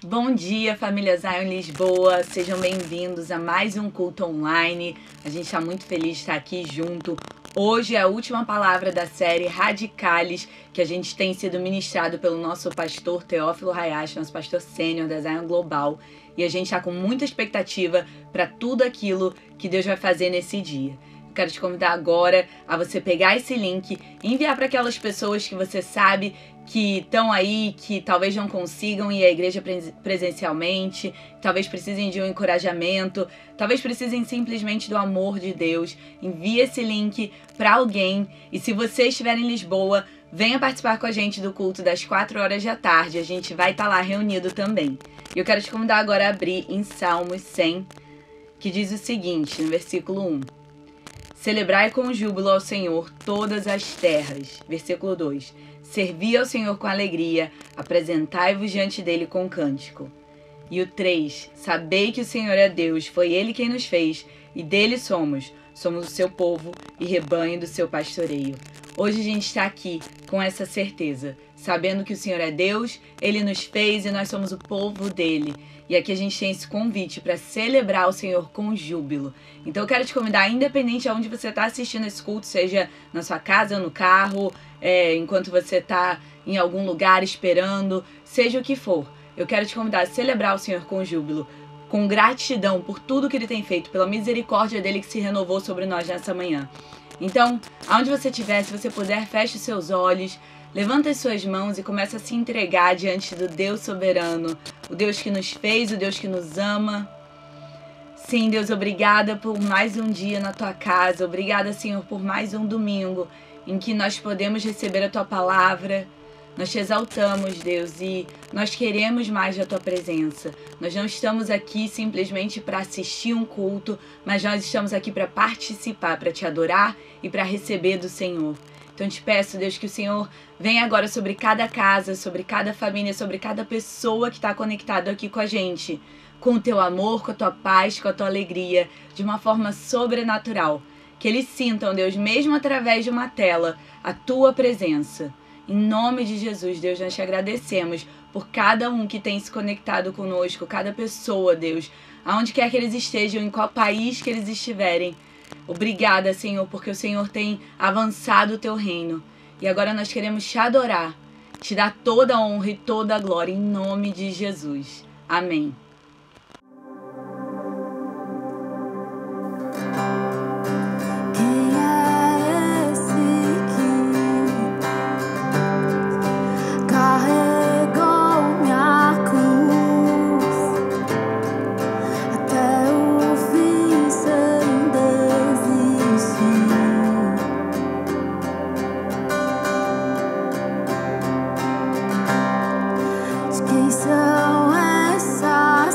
Bom dia, família Zion Lisboa, sejam bem-vindos a mais um culto online. A gente está muito feliz de estar aqui junto. Hoje é a última palavra da série Radicales, que a gente tem sido ministrado pelo nosso pastor Teófilo Hayashi, nosso pastor sênior da Zion Global. E a gente está com muita expectativa para tudo aquilo que Deus vai fazer nesse dia. Quero te convidar agora a você pegar esse link e enviar para aquelas pessoas que você sabe que estão aí, que talvez não consigam ir à igreja presencialmente, talvez precisem de um encorajamento, talvez precisem simplesmente do amor de Deus. Envie esse link para alguém e se você estiver em Lisboa, venha participar com a gente do culto das 4 horas da tarde. A gente vai estar lá reunido também. E eu quero te convidar agora a abrir em Salmos 100, que diz o seguinte, no versículo 1. Celebrai com júbilo ao Senhor todas as terras. Versículo 2. Servi ao Senhor com alegria, apresentai-vos diante dele com cântico. E o 3. Sabei que o Senhor é Deus, foi ele quem nos fez, e dele somos o seu povo e rebanho do seu pastoreio. Hoje a gente está aqui com essa certeza, sabendo que o Senhor é Deus, ele nos fez e nós somos o povo dele. E aqui a gente tem esse convite para celebrar o Senhor com júbilo. Então eu quero te convidar, independente de onde você está assistindo esse culto, seja na sua casa, no carro, enquanto você está em algum lugar esperando, seja o que for. Eu quero te convidar a celebrar o Senhor com júbilo, com gratidão por tudo que ele tem feito, pela misericórdia dele que se renovou sobre nós nessa manhã. Então, aonde você estiver, se você puder, feche os seus olhos, levanta as suas mãos e começa a se entregar diante do Deus soberano, o Deus que nos fez, o Deus que nos ama. Sim, Deus, obrigada por mais um dia na tua casa, obrigada, Senhor, por mais um domingo em que nós podemos receber a tua palavra. Nós te exaltamos, Deus, e nós queremos mais da tua presença. Nós não estamos aqui simplesmente para assistir um culto, mas nós estamos aqui para participar, para te adorar e para receber do Senhor. Então te peço, Deus, que o Senhor venha agora sobre cada casa, sobre cada família, sobre cada pessoa que está conectado aqui com a gente, com o teu amor, com a tua paz, com a tua alegria, de uma forma sobrenatural. Que eles sintam, Deus, mesmo através de uma tela, a tua presença. Em nome de Jesus, Deus, nós te agradecemos por cada um que tem se conectado conosco, cada pessoa, Deus, aonde quer que eles estejam, em qual país que eles estiverem. Obrigada, Senhor, porque o Senhor tem avançado o teu reino. E agora nós queremos te adorar, te dar toda a honra e toda a glória, em nome de Jesus. Amém. Quem são essas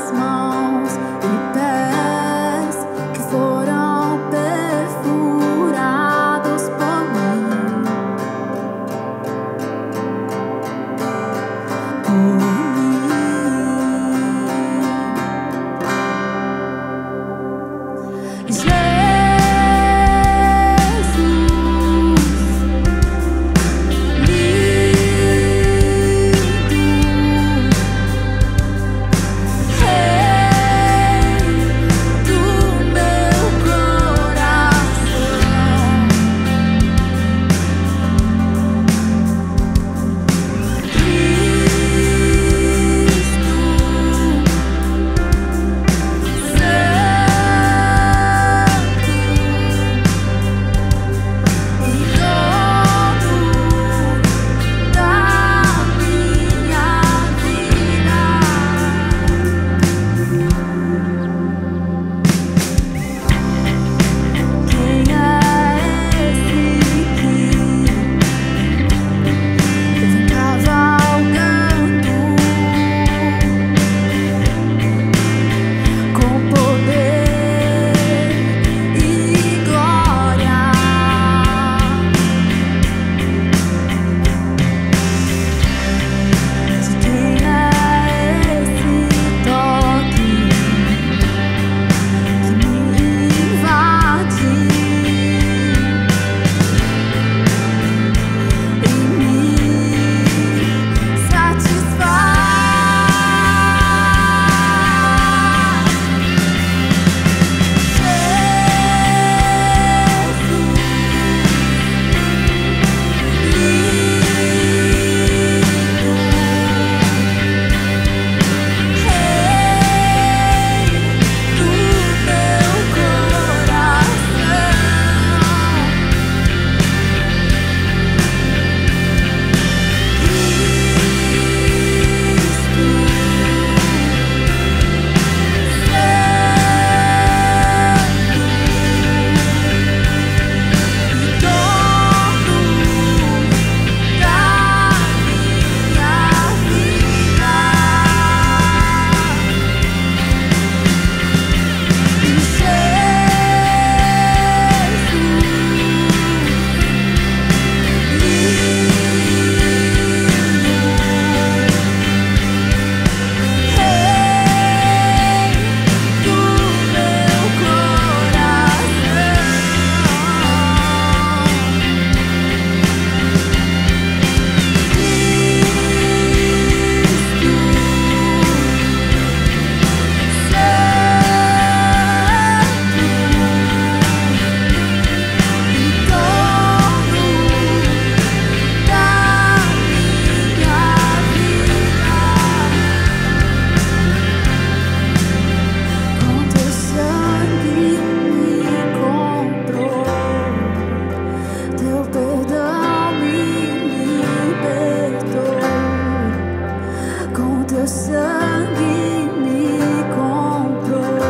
sangue me comprou,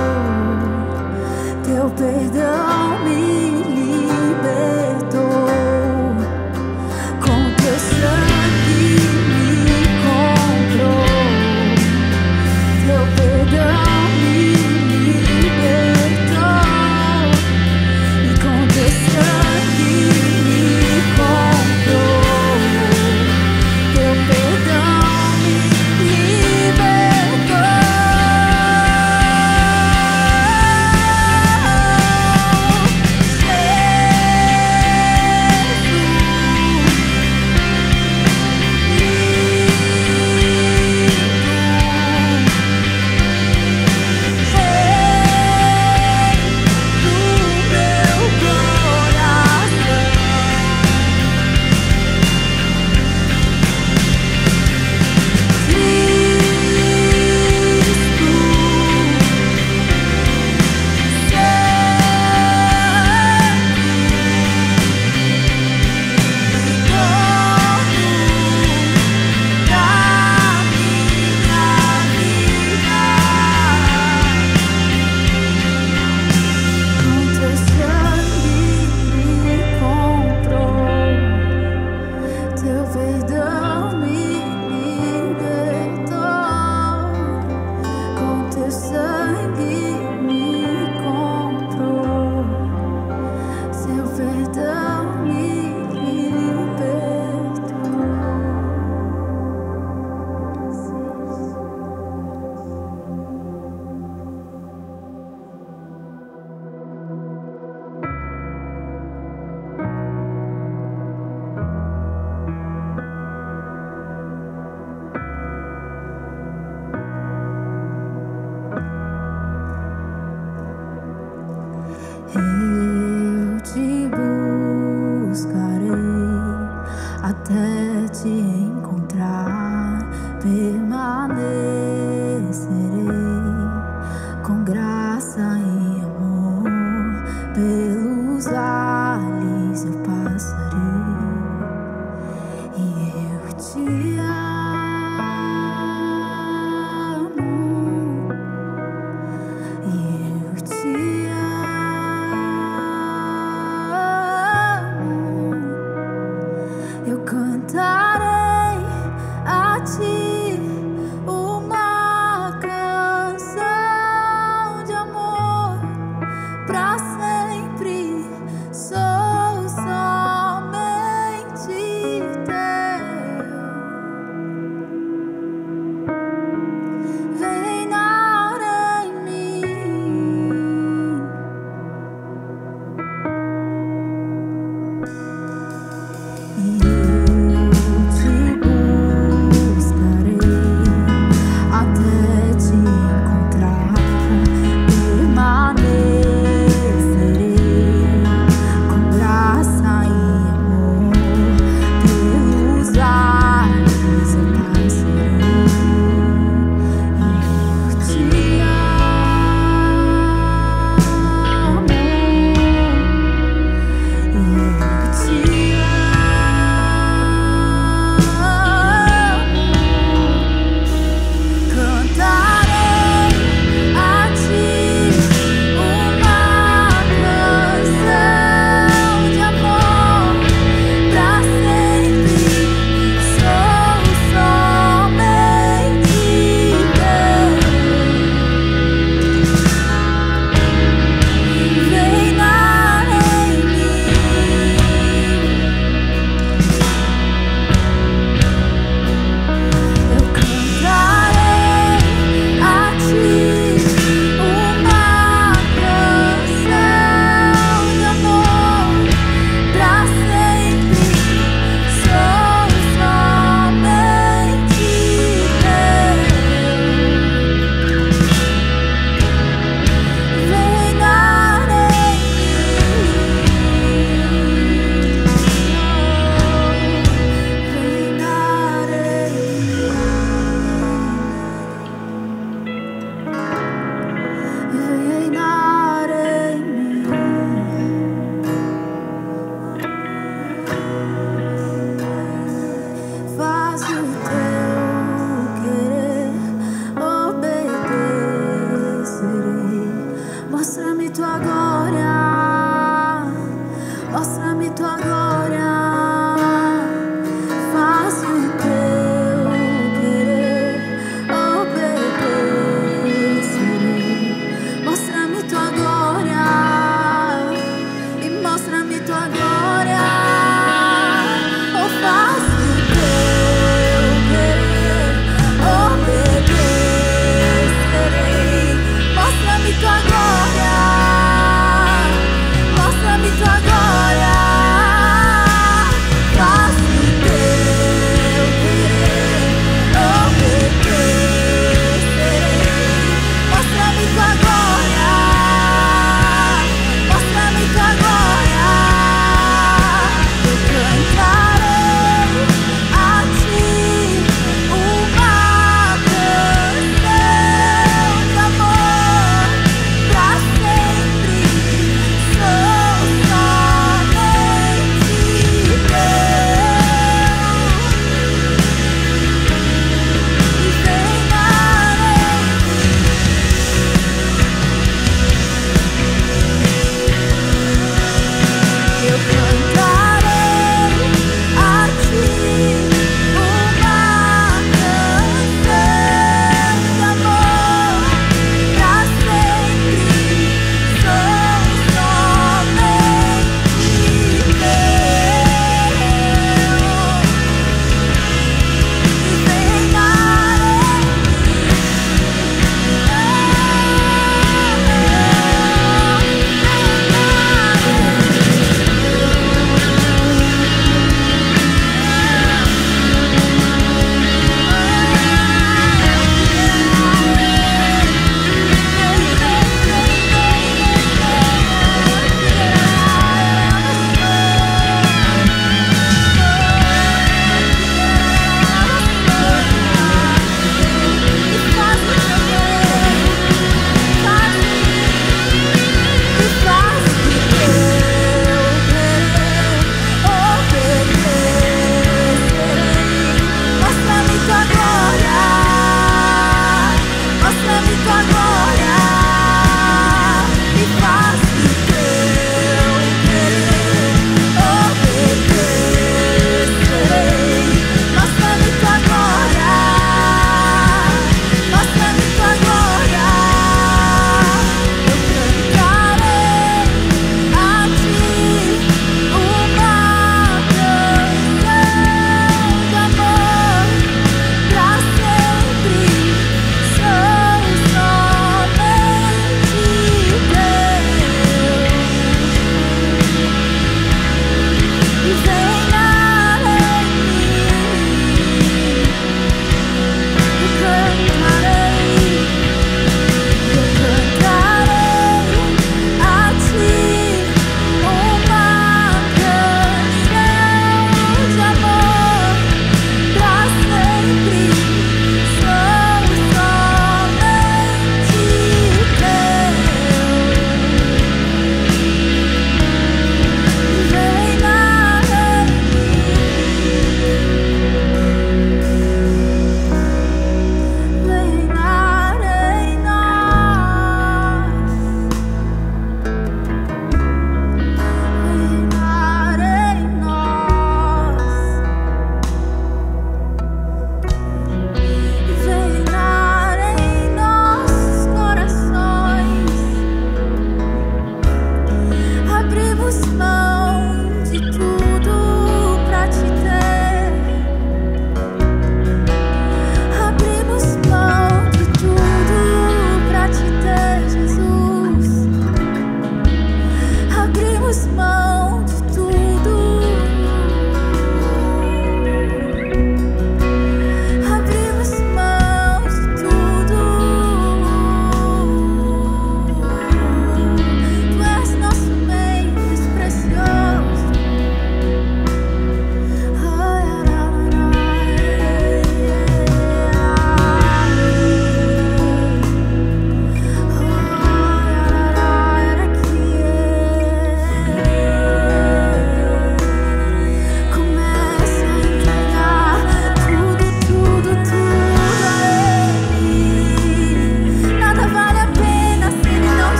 teu perdão me libertou. Com teu sangue me comprou, teu perdão me libertou. E com teu sangue me comprou, teu perdão me libertou.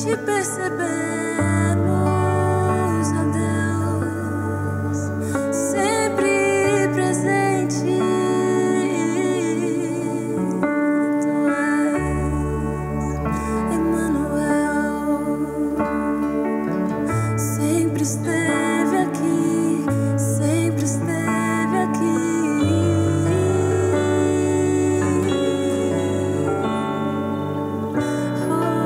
te percebemos, ó Deus, sempre presente. Tu és Emmanuel, sempre esteve aqui, sempre esteve aqui. Oh,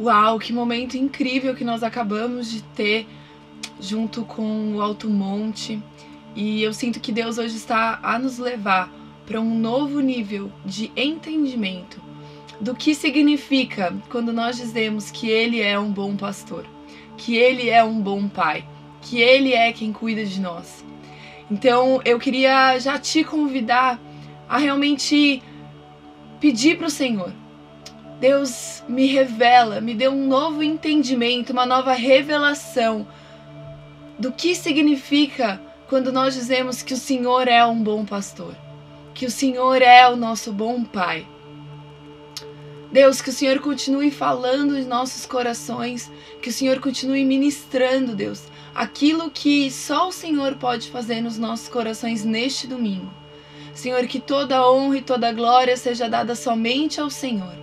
Uau, que momento incrível que nós acabamos de ter junto com o Alto Monte. E eu sinto que Deus hoje está a nos levar para um novo nível de entendimento do que significa quando nós dizemos que Ele é um bom pastor, que Ele é um bom pai, que Ele é quem cuida de nós. Então eu queria já te convidar a realmente pedir para o Senhor: Deus, me revela, me dê um novo entendimento, uma nova revelação do que significa quando nós dizemos que o Senhor é um bom pastor, que o Senhor é o nosso bom pai. Deus, que o Senhor continue falando em nossos corações, que o Senhor continue ministrando, Deus, aquilo que só o Senhor pode fazer nos nossos corações neste domingo. Senhor, que toda a honra e toda a glória seja dada somente ao Senhor.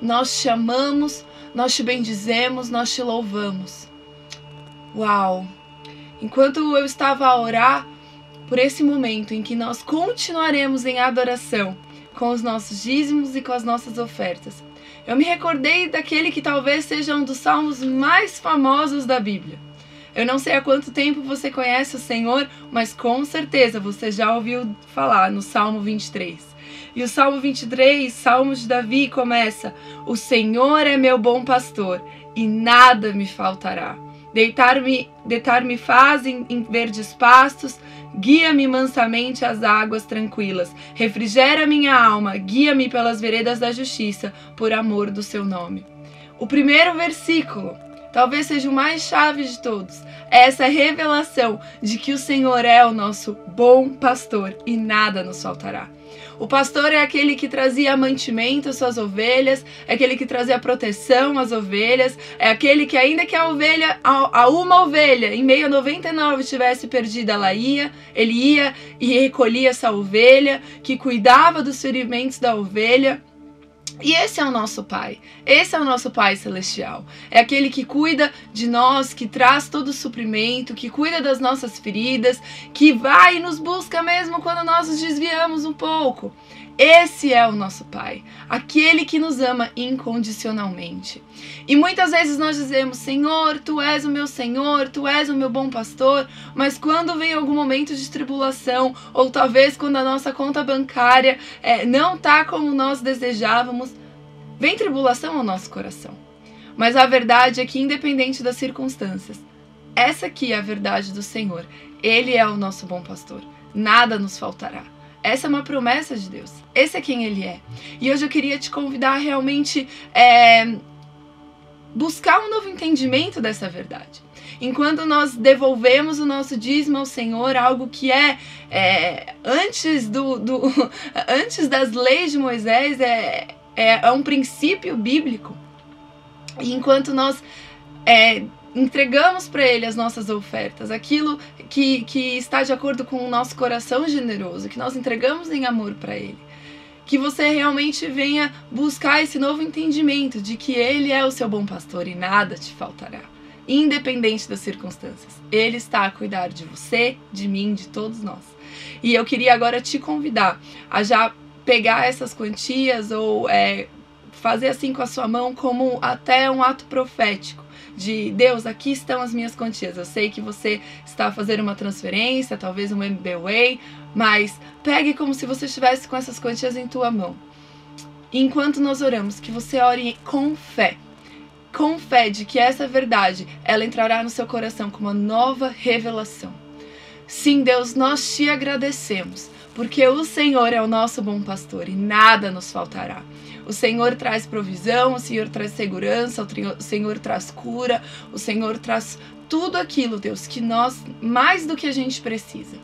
Nós te amamos, nós te bendizemos, nós te louvamos. Uau! Enquanto eu estava a orar por esse momento em que nós continuaremos em adoração com os nossos dízimos e com as nossas ofertas, eu me recordei daquele que talvez seja um dos salmos mais famosos da Bíblia. Eu não sei há quanto tempo você conhece o Senhor, mas com certeza você já ouviu falar no Salmo 23. E o Salmo 23, Salmo de Davi, começa: O Senhor é meu bom pastor e nada me faltará. Deitar-me faz em verdes pastos, guia-me mansamente às águas tranquilas. Refrigera minha alma, guia-me pelas veredas da justiça, por amor do seu nome. O primeiro versículo talvez seja o mais chave de todos. É essa revelação de que o Senhor é o nosso bom pastor e nada nos faltará. O pastor é aquele que trazia mantimento às suas ovelhas, é aquele que trazia proteção às ovelhas, é aquele que, ainda que uma ovelha em meio a 99 tivesse perdida, ele ia e recolhia essa ovelha, que cuidava dos ferimentos da ovelha. E esse é o nosso Pai, esse é o nosso Pai Celestial, é aquele que cuida de nós, que traz todo o suprimento, que cuida das nossas feridas, que vai e nos busca mesmo quando nós nos desviamos um pouco. Esse é o nosso Pai, aquele que nos ama incondicionalmente. E muitas vezes nós dizemos: Senhor, Tu és o meu Senhor, Tu és o meu bom pastor, mas quando vem algum momento de tribulação, ou talvez quando a nossa conta bancária não está como nós desejávamos, vem tribulação ao nosso coração. Mas a verdade é que, independente das circunstâncias, essa aqui é a verdade do Senhor. Ele é o nosso bom pastor, nada nos faltará. Essa é uma promessa de Deus. Esse é quem Ele é. E hoje eu queria te convidar a realmente buscar um novo entendimento dessa verdade. Enquanto nós devolvemos o nosso dízimo ao Senhor, algo que antes antes das leis de Moisés, é um princípio bíblico. E enquanto nós entregamos para Ele as nossas ofertas, aquilo que está de acordo com o nosso coração generoso, que nós entregamos em amor para Ele, que você realmente venha buscar esse novo entendimento de que Ele é o seu bom pastor e nada te faltará, independente das circunstâncias. Ele está a cuidar de você, de mim, de todos nós. E eu queria agora te convidar a já pegar essas quantias ou fazer assim com a sua mão, como até um ato profético. De Deus, aqui estão as minhas quantias. Eu sei que você está a fazer uma transferência, talvez um MBWay, mas pegue como se você estivesse com essas quantias em tua mão. E enquanto nós oramos, que você ore com fé de que essa verdade, ela entrará no seu coração como uma nova revelação. Sim, Deus, nós te agradecemos, porque o Senhor é o nosso bom pastor e nada nos faltará. O Senhor traz provisão, o Senhor traz segurança, o Senhor traz cura, o Senhor traz tudo aquilo, Deus, que nós, mais do que a gente precisa.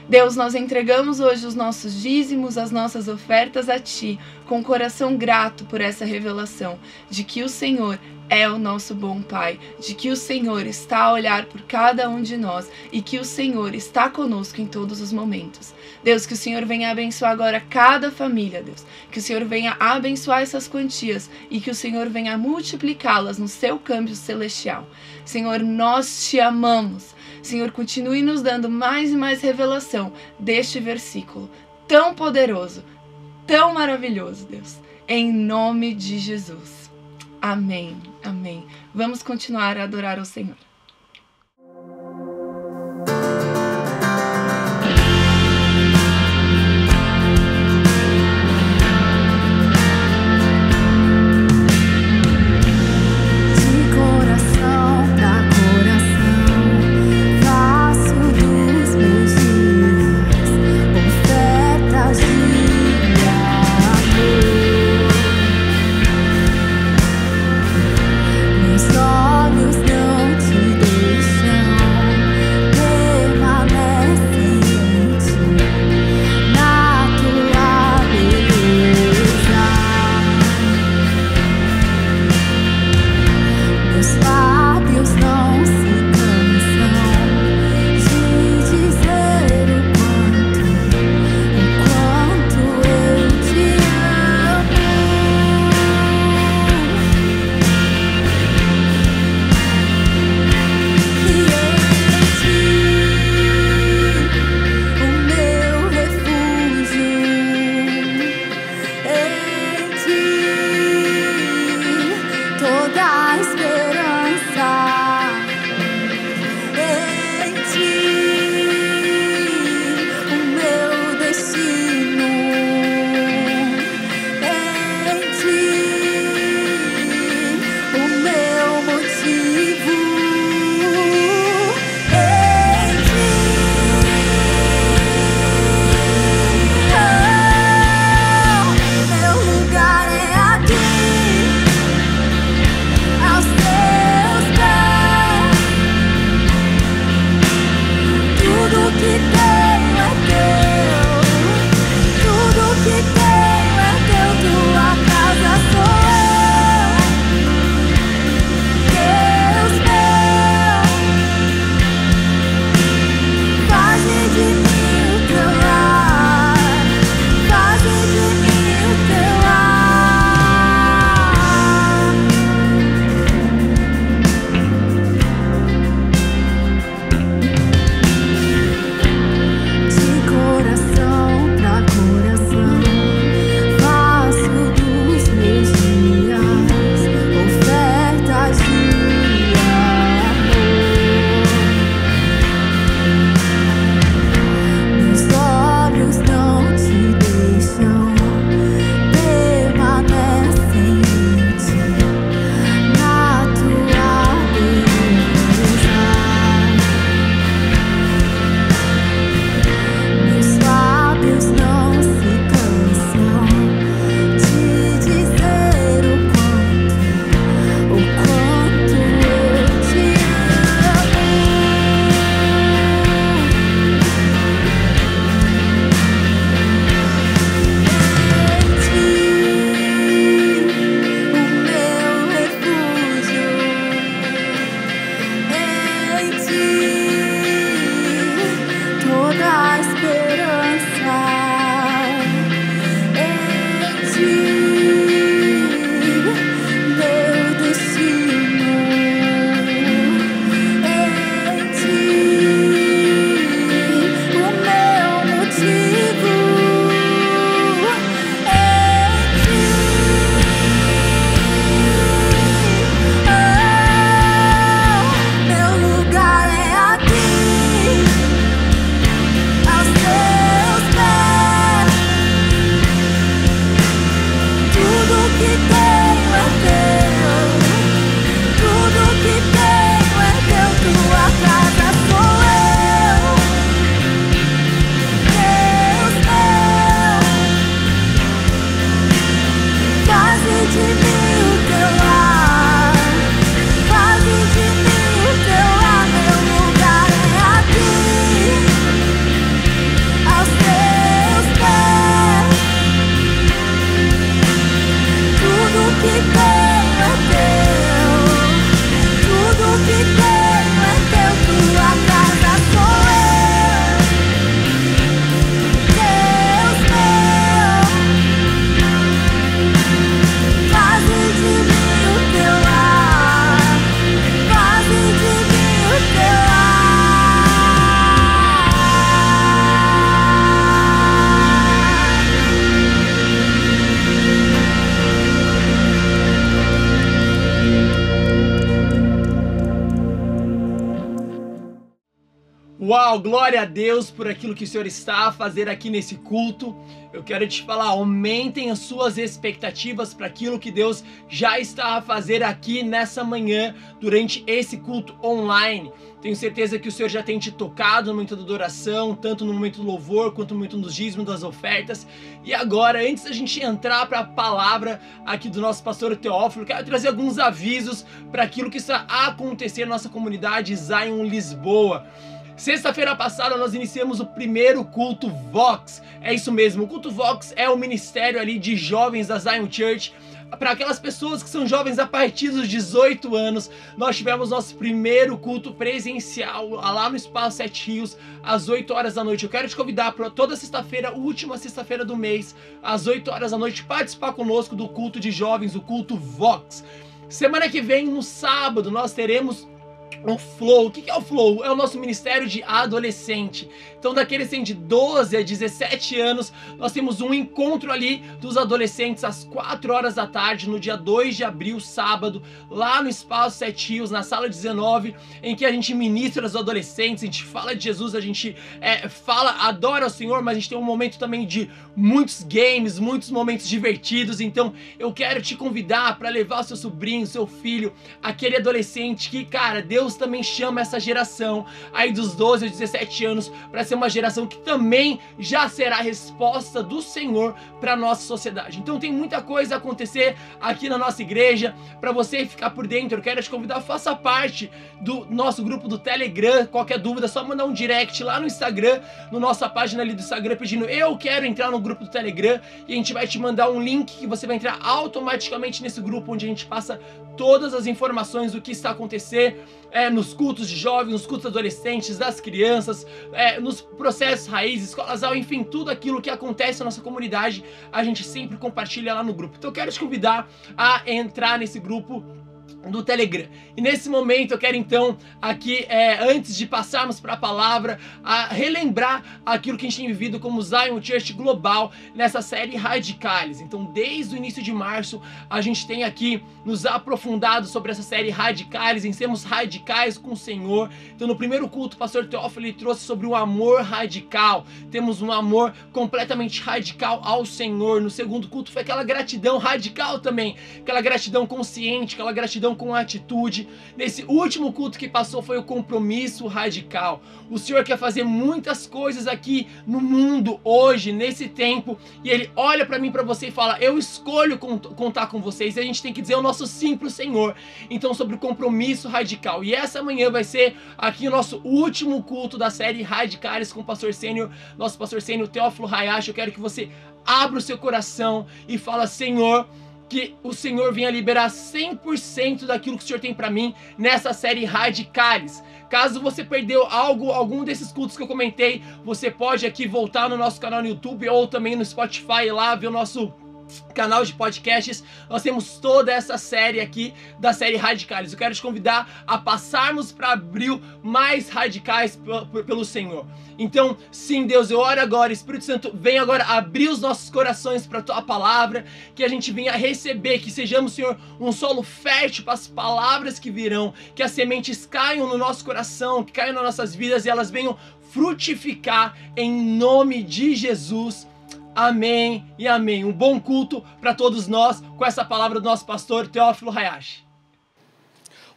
Deus, nós entregamos hoje os nossos dízimos, as nossas ofertas a Ti, com o coração grato por essa revelação de que o Senhor é o nosso bom Pai, de que o Senhor está a olhar por cada um de nós e que o Senhor está conosco em todos os momentos. Deus, que o Senhor venha abençoar agora cada família, Deus, que o Senhor venha abençoar essas quantias e que o Senhor venha multiplicá-las no seu câmbio celestial. Senhor, nós te amamos. Senhor, continue nos dando mais e mais revelação deste versículo tão poderoso, tão maravilhoso, Deus, em nome de Jesus. Amém, amém. Vamos continuar a adorar ao Senhor. Meus olhos não te Uau, glória a Deus por aquilo que o Senhor está a fazer aqui nesse culto. Eu quero te falar, aumentem as suas expectativas para aquilo que Deus já está a fazer aqui nessa manhã, durante esse culto online. Tenho certeza que o Senhor já tem te tocado no momento da adoração, tanto no momento do louvor, quanto no momento dos dízimos, das ofertas. E agora, antes da gente entrar para a palavra aqui do nosso pastor Teófilo, quero trazer alguns avisos para aquilo que está a acontecer na nossa comunidade Zion Lisboa. Sexta-feira passada nós iniciamos o primeiro culto Vox. É isso mesmo, o culto Vox é o ministério ali de jovens da Zion Church. Para aquelas pessoas que são jovens a partir dos 18 anos, nós tivemos nosso primeiro culto presencial lá no Espaço 7 Rios, às 8 horas da noite. Eu quero te convidar para toda sexta-feira, última sexta-feira do mês, às 8 horas da noite, participar conosco do culto de jovens, o culto Vox. Semana que vem, no sábado, nós teremos o Flow. O que é o Flow? É o nosso ministério de adolescente. Então, daqueles que têm de 12 a 17 anos, nós temos um encontro ali dos adolescentes às 4 horas da tarde, no dia 2 de abril, sábado, lá no Espaço 7 Rios, na sala 19, em que a gente ministra os adolescentes, a gente fala de Jesus, a gente adora o Senhor, mas a gente tem um momento também de muitos games, muitos momentos divertidos. Então, eu quero te convidar para levar o seu sobrinho, seu filho, aquele adolescente que, cara, Deus também chama essa geração aí dos 12 aos 17 anos para ser uma geração que também já será a resposta do Senhor para nossa sociedade. Então tem muita coisa a acontecer aqui na nossa igreja. Para você ficar por dentro, eu quero te convidar, faça parte do nosso grupo do Telegram. Qualquer dúvida, é só mandar um direct lá no Instagram, na nossa página ali do Instagram, pedindo eu quero entrar no grupo do Telegram, e a gente vai te mandar um link que você vai entrar automaticamente nesse grupo, onde a gente passa todas as informações do que está acontecendo nos cultos de jovens, nos cultos adolescentes, das crianças, nos processos raízes, escolas AU, enfim, tudo aquilo que acontece na nossa comunidade, a gente sempre compartilha lá no grupo. Então eu quero te convidar a entrar nesse grupo do Telegram. E nesse momento eu quero então aqui, antes de passarmos para a palavra, relembrar aquilo que a gente tem vivido como Zion Church Global nessa série Radicales. Então desde o início de março a gente tem aqui nos aprofundado sobre essa série Radicales, em sermos radicais com o Senhor. Então no primeiro culto o pastor Teófilo ele trouxe sobre o amor radical. Temos um amor completamente radical ao Senhor. No segundo culto foi aquela gratidão radical também, aquela gratidão consciente, aquela gratidão com atitude. Nesse último culto que passou foi o compromisso radical. O Senhor quer fazer muitas coisas aqui no mundo hoje, nesse tempo, e Ele olha para mim, para você e fala, eu escolho contar com vocês. E a gente tem que dizer o nosso sim pro Senhor. Então sobre o compromisso radical. E essa manhã vai ser aqui o nosso último culto da série Radicales com o pastor sênior, nosso pastor sênior Teófilo Hayashi. Eu quero que você abra o seu coração e fala, Senhor, que o Senhor venha liberar 100% daquilo que o Senhor tem para mim nessa série Radicales. Caso você perdeu algum desses cultos que eu comentei, você pode aqui voltar no nosso canal no YouTube ou também no Spotify lá, ver o nosso canal de podcasts. Nós temos toda essa série aqui da série Radicales. Eu quero te convidar a passarmos para abril mais radicais pelo Senhor. Então, sim, Deus, eu oro agora, Espírito Santo, vem agora abrir os nossos corações para a Tua Palavra, que a gente venha receber, que sejamos, Senhor, um solo fértil para as palavras que virão, que as sementes caiam no nosso coração, que caiam nas nossas vidas e elas venham frutificar em nome de Jesus. Amém e amém. Um bom culto para todos nós com essa palavra do nosso pastor Teófilo Hayashi.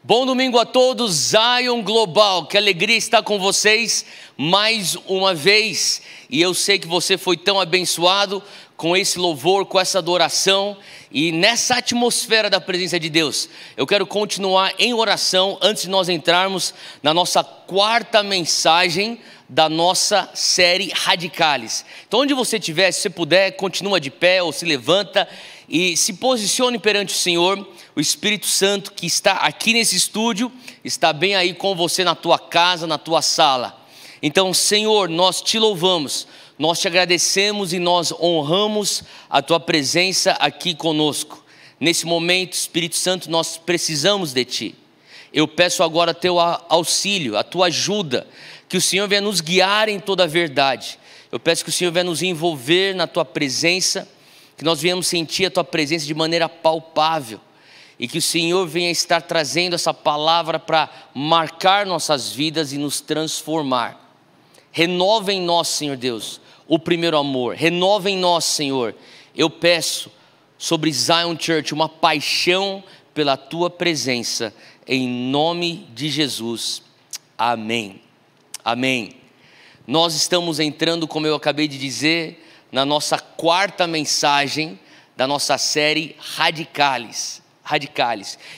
Bom domingo a todos, Zion Global, que alegria estar com vocês mais uma vez. E eu sei que você foi tão abençoado com esse louvor, com essa adoração e nessa atmosfera da presença de Deus. Eu quero continuar em oração antes de nós entrarmos na nossa quarta mensagem da nossa série Radicales. Então onde você estiver, se você puder, continua de pé ou se levanta e se posicione perante o Senhor. O Espírito Santo que está aqui nesse estúdio está bem aí com você na tua casa, na tua sala. Então, Senhor, nós te louvamos, nós te agradecemos e nós honramos a tua presença aqui conosco. Nesse momento, Espírito Santo, nós precisamos de ti. Eu peço agora teu auxílio, a tua ajuda, que o Senhor venha nos guiar em toda a verdade. Eu peço que o Senhor venha nos envolver na tua presença, que nós venhamos sentir a tua presença de maneira palpável. E que o Senhor venha estar trazendo essa palavra para marcar nossas vidas e nos transformar. renova em nós, Senhor Deus, o primeiro amor. Renova em nós, Senhor. Eu peço sobre Zion Church uma paixão pela Tua presença, em nome de Jesus. Amém. Amém. Nós estamos entrando, como eu acabei de dizer, na nossa quarta mensagem da nossa série Radicales.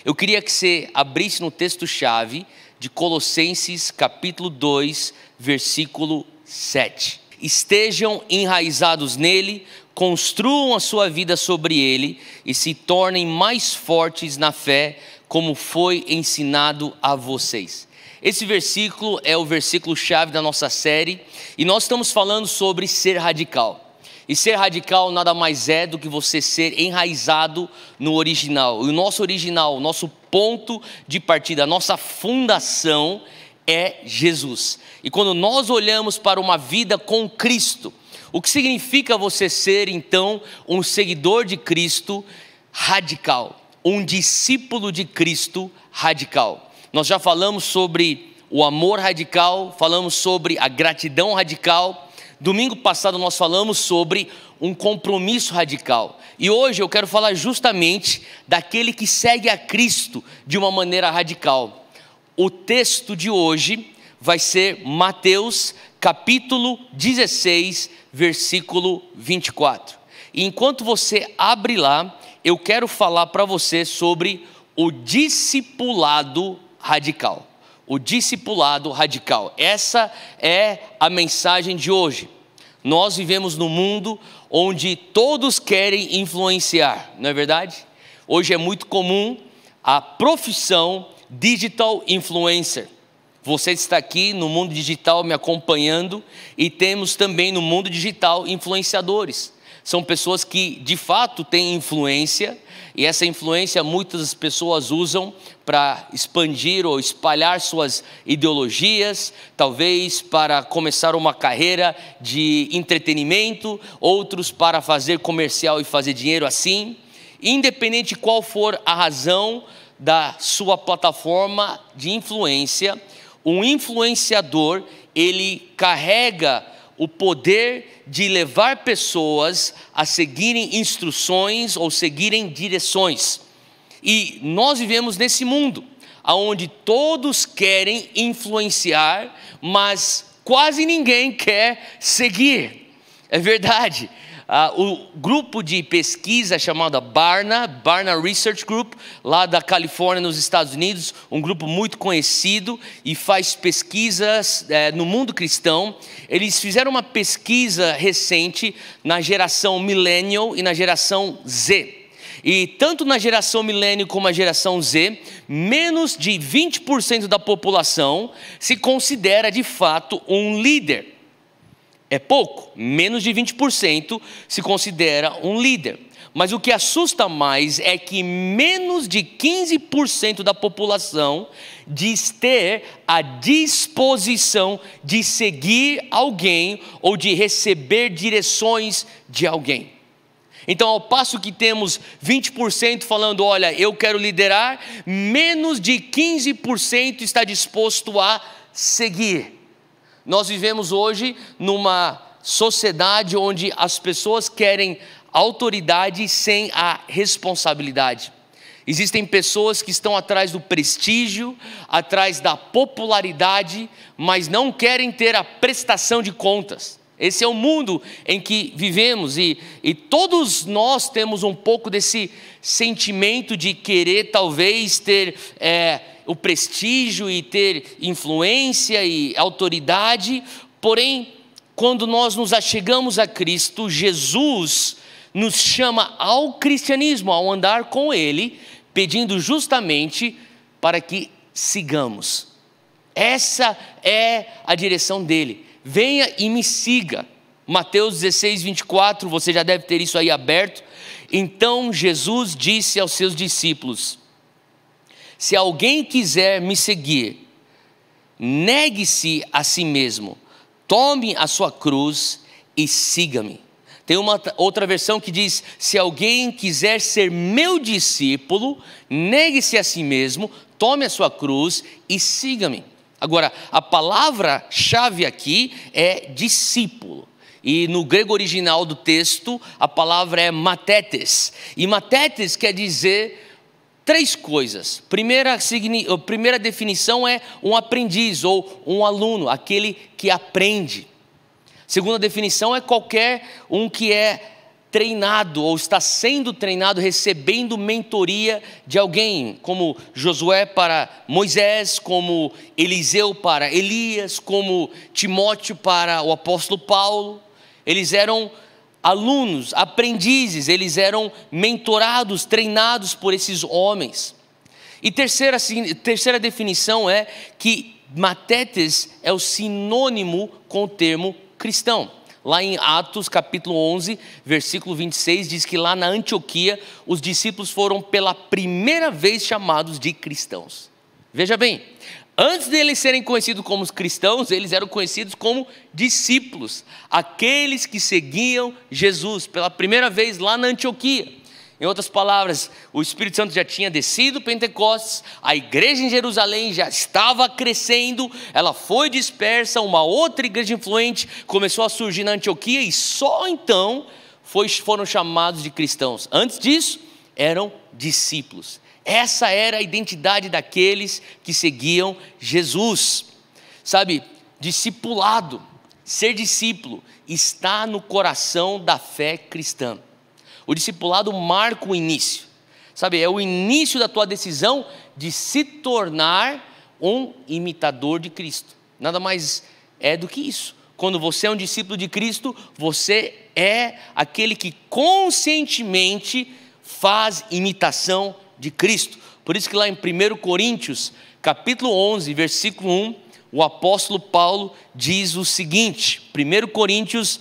Eu queria que você abrisse no texto-chave de Colossenses capítulo 2, versículo 7. Estejam enraizados nele, construam a sua vida sobre ele e se tornem mais fortes na fé, como foi ensinado a vocês. Esse versículo é o versículo-chave da nossa série e nós estamos falando sobre ser radical. E ser radical nada mais é do que você ser enraizado no original. E o nosso original, o nosso ponto de partida, a nossa fundação é Jesus. E quando nós olhamos para uma vida com Cristo, o que significa você ser então um seguidor de Cristo radical, um discípulo de Cristo radical? Nós já falamos sobre o amor radical, falamos sobre a gratidão radical. Domingo passado nós falamos sobre um compromisso radical. E hoje eu quero falar justamente daquele que segue a Cristo de uma maneira radical. O texto de hoje vai ser Mateus capítulo 16, versículo 24. E enquanto você abre lá, eu quero falar para você sobre o discipulado radical. O discipulado radical. Essa é a mensagem de hoje. Nós vivemos num mundo onde todos querem influenciar, não é verdade? Hoje é muito comum a profissão digital influencer. Você está aqui no mundo digital me acompanhando e temos também no mundo digital influenciadores. São pessoas que de fato têm influência e essa influência muitas pessoas usam para expandir ou espalhar suas ideologias, talvez para começar uma carreira de entretenimento, outros para fazer comercial e fazer dinheiro assim. Independente de qual for a razão da sua plataforma de influência, um influenciador, ele carrega o poder de levar pessoas a seguirem instruções ou seguirem direções. E nós vivemos nesse mundo, onde todos querem influenciar, mas quase ninguém quer seguir. É verdade. O grupo de pesquisa chamado Barna Research Group, lá da Califórnia, nos Estados Unidos, um grupo muito conhecido e faz pesquisas no mundo cristão. Eles fizeram uma pesquisa recente na geração Millennial e na geração Z. E tanto na geração Millennial como na geração Z, menos de 20% da população se considera de fato um líder. É pouco, menos de 20% se considera um líder. Mas o que assusta mais é que menos de 15% da população diz ter a disposição de seguir alguém ou de receber direções de alguém. Então, ao passo que temos 20% falando, olha, eu quero liderar, menos de 15% está disposto a seguir. Nós vivemos hoje numa sociedade onde as pessoas querem autoridade sem a responsabilidade. Existem pessoas que estão atrás do prestígio, atrás da popularidade, mas não querem ter a prestação de contas. Esse é o mundo em que vivemos e todos nós temos um pouco desse sentimento de querer talvez ter o prestígio e ter influência e autoridade. Porém, quando nós nos achegamos a Cristo, Jesus nos chama ao cristianismo, ao andar com Ele, pedindo justamente para que sigamos. Essa é a direção dele. Venha e me siga. Mateus 16, 24, você já deve ter isso aí aberto. Então Jesus disse aos seus discípulos: se alguém quiser me seguir, negue-se a si mesmo, tome a sua cruz e siga-me. Tem uma outra versão que diz: se alguém quiser ser meu discípulo, negue-se a si mesmo, tome a sua cruz e siga-me. Agora, a palavra-chave aqui é discípulo. E no grego original do texto, a palavra é matetes. E matetes quer dizer 3 coisas. Primeira definição é um aprendiz ou um aluno, aquele que aprende. Segunda definição é qualquer um que é treinado ou está sendo treinado, recebendo mentoria de alguém, como Josué para Moisés, como Eliseu para Elias, como Timóteo para o apóstolo Paulo. Eles eram alunos, aprendizes, eles eram mentorados, treinados por esses homens. E terceira definição é que matetes é o sinônimo com o termo cristão. Lá em Atos capítulo 11, versículo 26, diz que lá na Antioquia, os discípulos foram pela primeira vez chamados de cristãos. Veja bem, antes de eles serem conhecidos como cristãos, eles eram conhecidos como discípulos, aqueles que seguiam Jesus, pela primeira vez lá na Antioquia. Em outras palavras, o Espírito Santo já tinha descido Pentecostes, a igreja em Jerusalém já estava crescendo, ela foi dispersa, uma outra igreja influente começou a surgir na Antioquia e só então foram chamados de cristãos. Antes disso, eram discípulos. Essa era a identidade daqueles que seguiam Jesus. Sabe, discipulado, ser discípulo, está no coração da fé cristã. O discipulado marca o início, sabe, é o início da tua decisão de se tornar um imitador de Cristo. Nada mais é do que isso. Quando você é um discípulo de Cristo, você é aquele que conscientemente faz imitação de Cristo. Por isso que lá em 1 Coríntios, capítulo 11, versículo 1, o apóstolo Paulo diz o seguinte, 1 Coríntios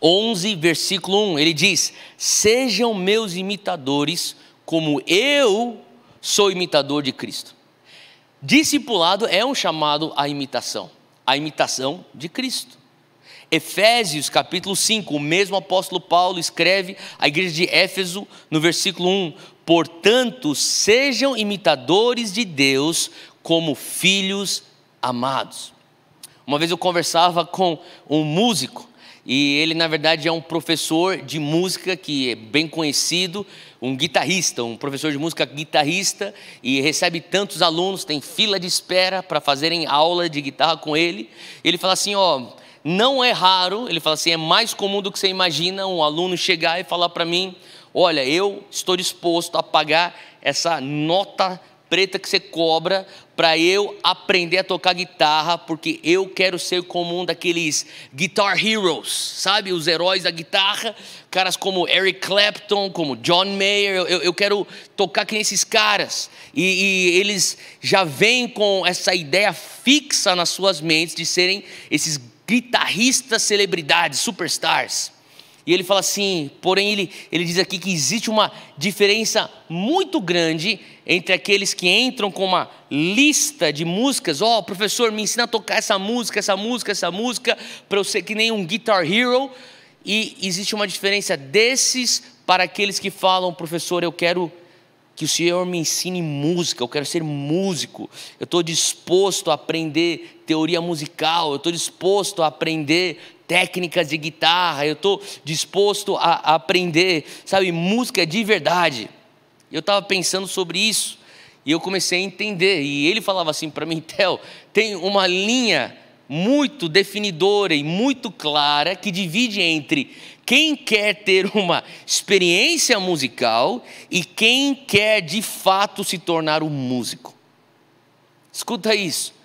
11, versículo 1, ele diz: sejam meus imitadores, como eu sou imitador de Cristo. Discipulado é um chamado à imitação, a imitação de Cristo. Efésios capítulo 5, o mesmo apóstolo Paulo escreve à igreja de Éfeso, no versículo 1, portanto, sejam imitadores de Deus como filhos amados. Uma vez eu conversava com um músico, e ele na verdade é um professor de música que é bem conhecido, um guitarrista, um professor de música guitarrista, e recebe tantos alunos, tem fila de espera para fazerem aula de guitarra com ele. Ele fala assim, não é raro, ele fala assim, é mais comum do que você imagina, um aluno chegar e falar para mim, olha, eu estou disposto a pagar essa nota preta que você cobra para eu aprender a tocar guitarra, porque eu quero ser como um daqueles guitar heroes, sabe, os heróis da guitarra, caras como Eric Clapton, como John Mayer, eu quero tocar que nem esses caras, e eles já vêm com essa ideia fixa nas suas mentes de serem esses guitarristas celebridades, superstars. E ele fala assim, porém ele diz aqui que existe uma diferença muito grande entre aqueles que entram com uma lista de músicas, professor, me ensina a tocar essa música, para eu ser que nem um guitar hero, e existe uma diferença desses para aqueles que falam, professor, eu quero que o Senhor me ensine música, eu quero ser músico, eu estou disposto a aprender teoria musical, eu estou disposto a aprender técnicas de guitarra, eu estou disposto a aprender, sabe, música de verdade. Eu estava pensando sobre isso, e eu comecei a entender, e ele falava assim para mim, Theo, tem uma linha muito definidora e muito clara, que divide entre quem quer ter uma experiência musical e quem quer de fato se tornar um músico. Escuta isso.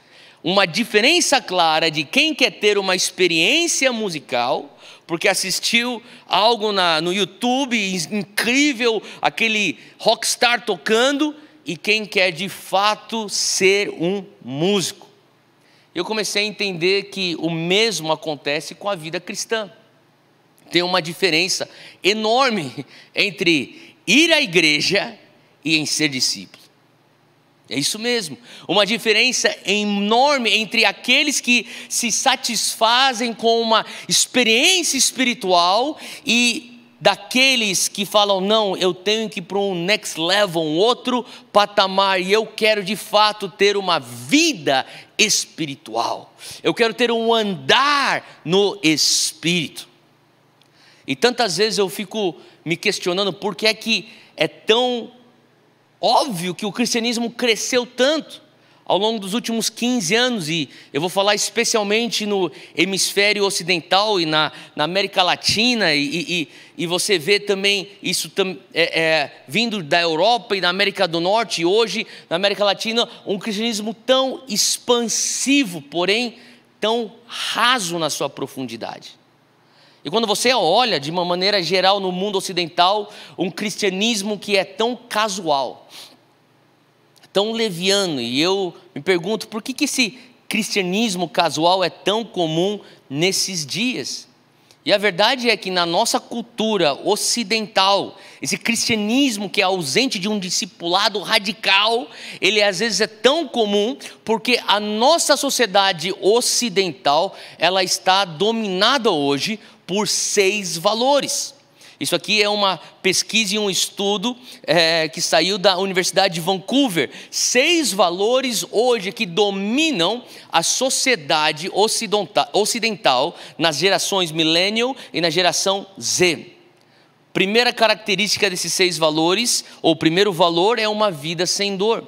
Uma diferença clara de quem quer ter uma experiência musical, porque assistiu algo no YouTube, incrível, aquele rockstar tocando, e quem quer de fato ser um músico. Eu comecei a entender que o mesmo acontece com a vida cristã. Tem uma diferença enorme entre ir à igreja e em ser discípulo. É isso mesmo, uma diferença enorme entre aqueles que se satisfazem com uma experiência espiritual e daqueles que falam, não, eu tenho que ir para um next level, um outro patamar, e eu quero de fato ter uma vida espiritual. Eu quero ter um andar no Espírito. E tantas vezes eu fico me questionando por que é que é tão óbvio que o cristianismo cresceu tanto ao longo dos últimos 15 anos, e eu vou falar especialmente no hemisfério ocidental e na América Latina, e você vê também isso vindo da Europa e da América do Norte, e hoje na América Latina um cristianismo tão expansivo, porém tão raso na sua profundidade. E quando você olha de uma maneira geral no mundo ocidental, um cristianismo que é tão casual, tão leviano, e eu me pergunto por que esse cristianismo casual é tão comum nesses dias? E a verdade é que na nossa cultura ocidental, esse cristianismo que é ausente de um discipulado radical, ele às vezes é tão comum porque a nossa sociedade ocidental, ela está dominada hoje por 6 valores. Isso aqui é uma pesquisa e um estudo que saiu da Universidade de Vancouver. 6 valores hoje que dominam a sociedade ocidental nas gerações millennial e na geração Z. Primeira característica desses 6 valores, ou primeiro valor, é uma vida sem dor.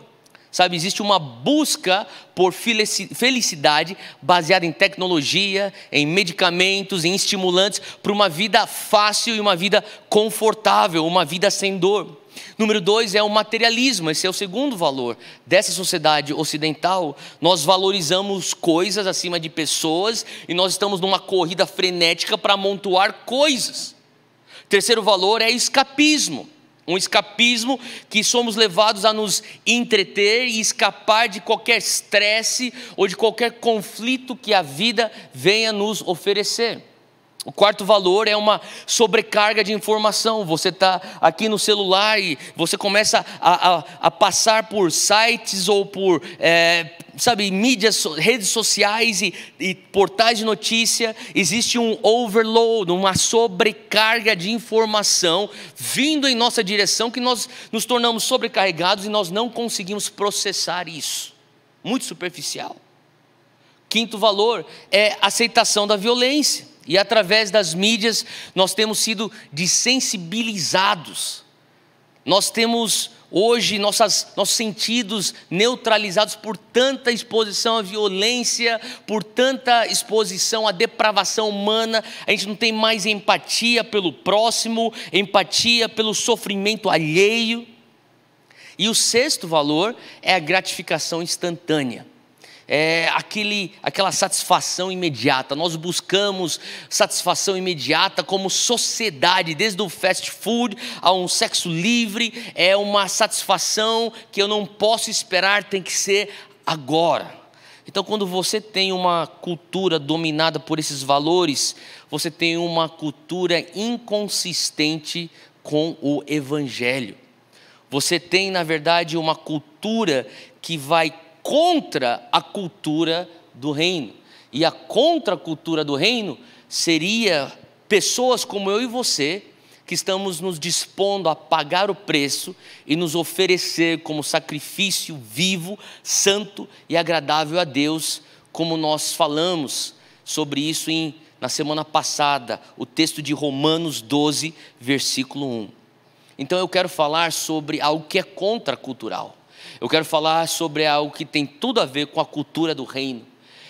Sabe, existe uma busca por felicidade baseada em tecnologia, em medicamentos, em estimulantes, para uma vida fácil e uma vida confortável, uma vida sem dor. Número 2 é o materialismo, esse é o segundo valor dessa sociedade ocidental. Nós valorizamos coisas acima de pessoas e nós estamos numa corrida frenética para amontoar coisas. Terceiro valor é escapismo. Um escapismo que somos levados a nos entreter e escapar de qualquer estresse ou de qualquer conflito que a vida venha nos oferecer. O quarto valor é uma sobrecarga de informação. Você está aqui no celular e você começa a passar por sites ou por mídias, redes sociais e portais de notícia. Existe um overload, uma sobrecarga de informação vindo em nossa direção, que nós nos tornamos sobrecarregados e nós não conseguimos processar isso. Muito superficial. Quinto valor é a aceitação da violência. E através das mídias nós temos sido desensibilizados. Nós temos hoje nossos sentidos neutralizados por tanta exposição à violência, por tanta exposição à depravação humana. A gente não tem mais empatia pelo próximo, empatia pelo sofrimento alheio. E o sexto valor é a gratificação instantânea. É aquela satisfação imediata. Nós buscamos satisfação imediata como sociedade, desde o fast food a um sexo livre. É uma satisfação que eu não posso esperar, tem que ser agora. Então, quando você tem uma cultura dominada por esses valores, você tem uma cultura inconsistente com o Evangelho. Você tem, na verdade, uma cultura que vai contra a cultura do reino. E a contracultura do reino seria pessoas como eu e você, que estamos nos dispondo a pagar o preço e nos oferecer como sacrifício vivo, santo e agradável a Deus, como nós falamos sobre isso na semana passada, o texto de Romanos 12, versículo 1. Então eu quero falar sobre algo que é contracultural. Eu quero falar sobre algo que tem tudo a ver com a cultura do reino.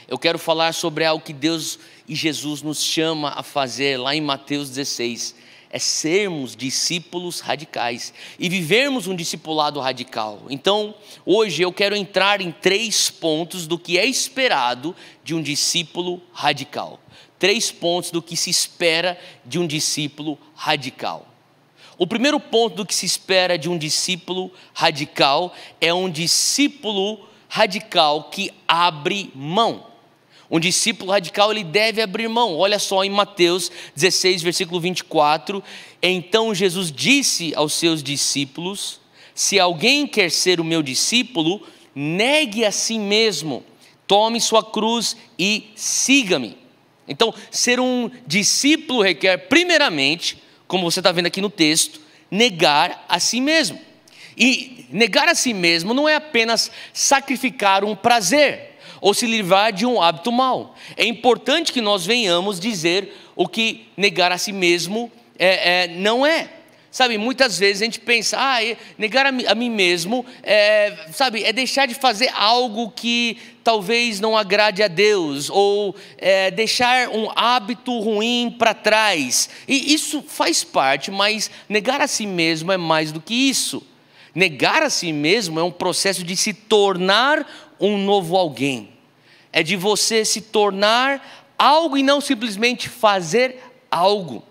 Eu quero falar sobre algo que Deus e Jesus nos chama a fazer lá em Mateus 16. É sermos discípulos radicais e vivermos um discipulado radical. Então, hoje eu quero entrar em 3 pontos do que é esperado de um discípulo radical. 3 pontos do que se espera de um discípulo radical. O primeiro ponto do que se espera de um discípulo radical é um discípulo radical que abre mão. Um discípulo radical, ele deve abrir mão. Olha só em Mateus 16, versículo 24. Então Jesus disse aos seus discípulos: se alguém quer ser o meu discípulo, negue a si mesmo, tome sua cruz e siga-me. Então, ser um discípulo requer primeiramente como você está vendo aqui no texto, negar a si mesmo. E negar a si mesmo não é apenas sacrificar um prazer ou se livrar de um hábito mau. É importante que nós venhamos dizer o que negar a si mesmo não é. Sabe, muitas vezes a gente pensa, negar a mim mesmo é deixar de fazer algo que talvez não agrade a Deus, ou deixar um hábito ruim para trás. E isso faz parte, mas negar a si mesmo é mais do que isso. Negar a si mesmo é um processo de se tornar um novo alguém. É de você se tornar algo e não simplesmente fazer algo.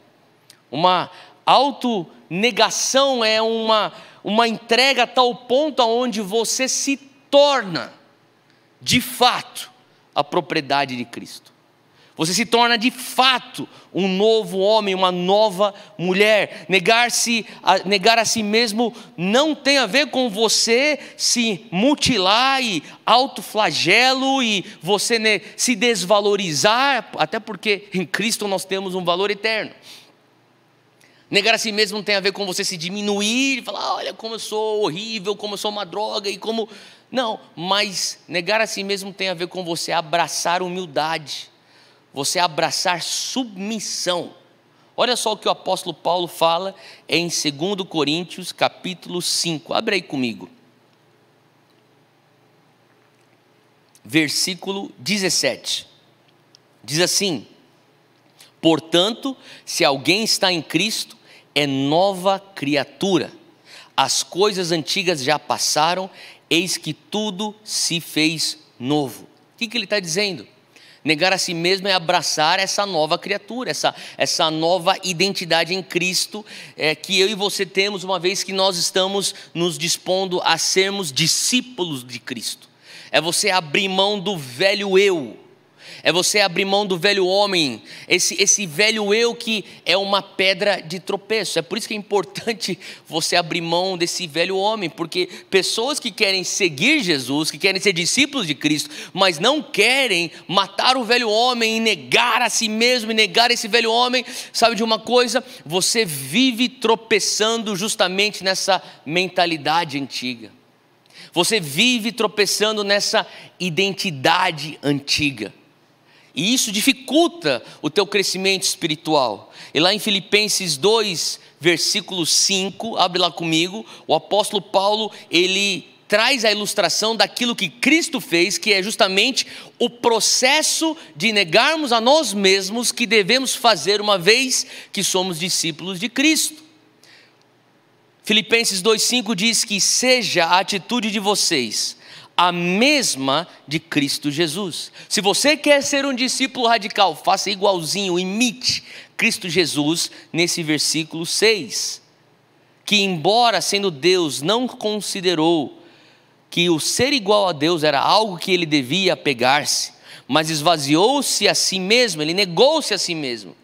Uma autonegação é uma entrega a tal ponto aonde você se torna, de fato, a propriedade de Cristo. Você se torna, de fato, um novo homem, uma nova mulher. Negar a si mesmo não tem a ver com você se mutilar e autoflagelo e você se desvalorizar, até porque em Cristo nós temos um valor eterno. Negar a si mesmo não tem a ver com você se diminuir e falar, olha como eu sou horrível, como eu sou uma droga e como... Não, mas negar a si mesmo tem a ver com você abraçar humildade, você abraçar submissão. Olha só o que o apóstolo Paulo fala em 2 Coríntios capítulo 5, abre aí comigo. Versículo 17, diz assim: portanto, se alguém está em Cristo, é nova criatura. As coisas antigas já passaram, eis que tudo se fez novo. O que ele está dizendo? Negar a si mesmo é abraçar essa nova criatura, essa nova identidade em Cristo, que eu e você temos, uma vez que nós estamos nos dispondo a sermos discípulos de Cristo. É você abrir mão do velho eu. É você abrir mão do velho homem, esse velho eu que é uma pedra de tropeço. É por isso que é importante você abrir mão desse velho homem, porque pessoas que querem seguir Jesus, que querem ser discípulos de Cristo, mas não querem matar o velho homem e negar a si mesmo, e negar esse velho homem, sabe de uma coisa? Você vive tropeçando justamente nessa mentalidade antiga. Você vive tropeçando nessa identidade antiga. E isso dificulta o teu crescimento espiritual. E lá em Filipenses 2, versículo 5, abre lá comigo, o apóstolo Paulo, ele traz a ilustração daquilo que Cristo fez, que é justamente o processo de negarmos a nós mesmos que devemos fazer uma vez que somos discípulos de Cristo. Filipenses 2,5 diz que seja a atitude de vocês a mesma de Cristo Jesus. Se você quer ser um discípulo radical, faça igualzinho, imite Cristo Jesus nesse versículo 6. Que embora sendo Deus, não considerou que o ser igual a Deus era algo que ele devia apegar-se, mas esvaziou-se a si mesmo, ele negou-se a si mesmo,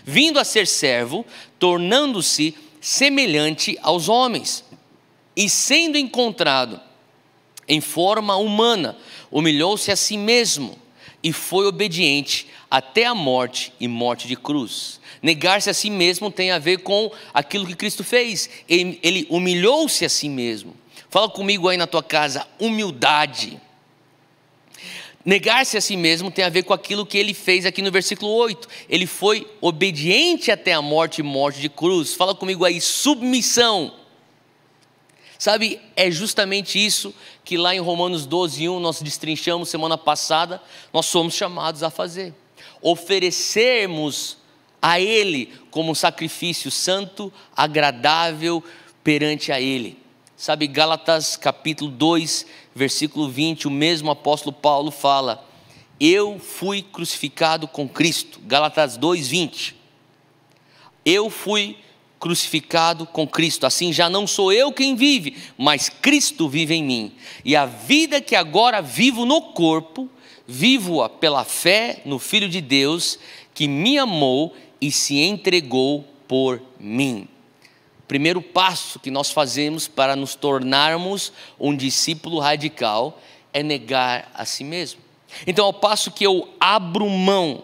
vindo a ser servo, tornando-se semelhante aos homens, e sendo encontrado em forma humana, humilhou-se a si mesmo e foi obediente até a morte e morte de cruz. Negar-se a si mesmo tem a ver com aquilo que Cristo fez. Ele humilhou-se a si mesmo. Fala comigo aí na tua casa, humildade. Negar-se a si mesmo tem a ver com aquilo que ele fez aqui no versículo 8. Ele foi obediente até a morte e morte de cruz. Fala comigo aí, submissão. Sabe, é justamente isso que lá em Romanos 12:1 nós destrinchamos semana passada, nós somos chamados a fazer. Oferecermos a Ele como um sacrifício santo, agradável perante a Ele. Sabe, Gálatas capítulo 2, versículo 20, o mesmo apóstolo Paulo fala: eu fui crucificado com Cristo. Gálatas 2:20. Eu fui crucificado com Cristo, assim já não sou eu quem vive, mas Cristo vive em mim, e a vida que agora vivo no corpo, vivo-a pela fé no Filho de Deus, que me amou e se entregou por mim. Primeiro passo que nós fazemos para nos tornarmos um discípulo radical é negar a si mesmo. Então, ao passo que eu abro mão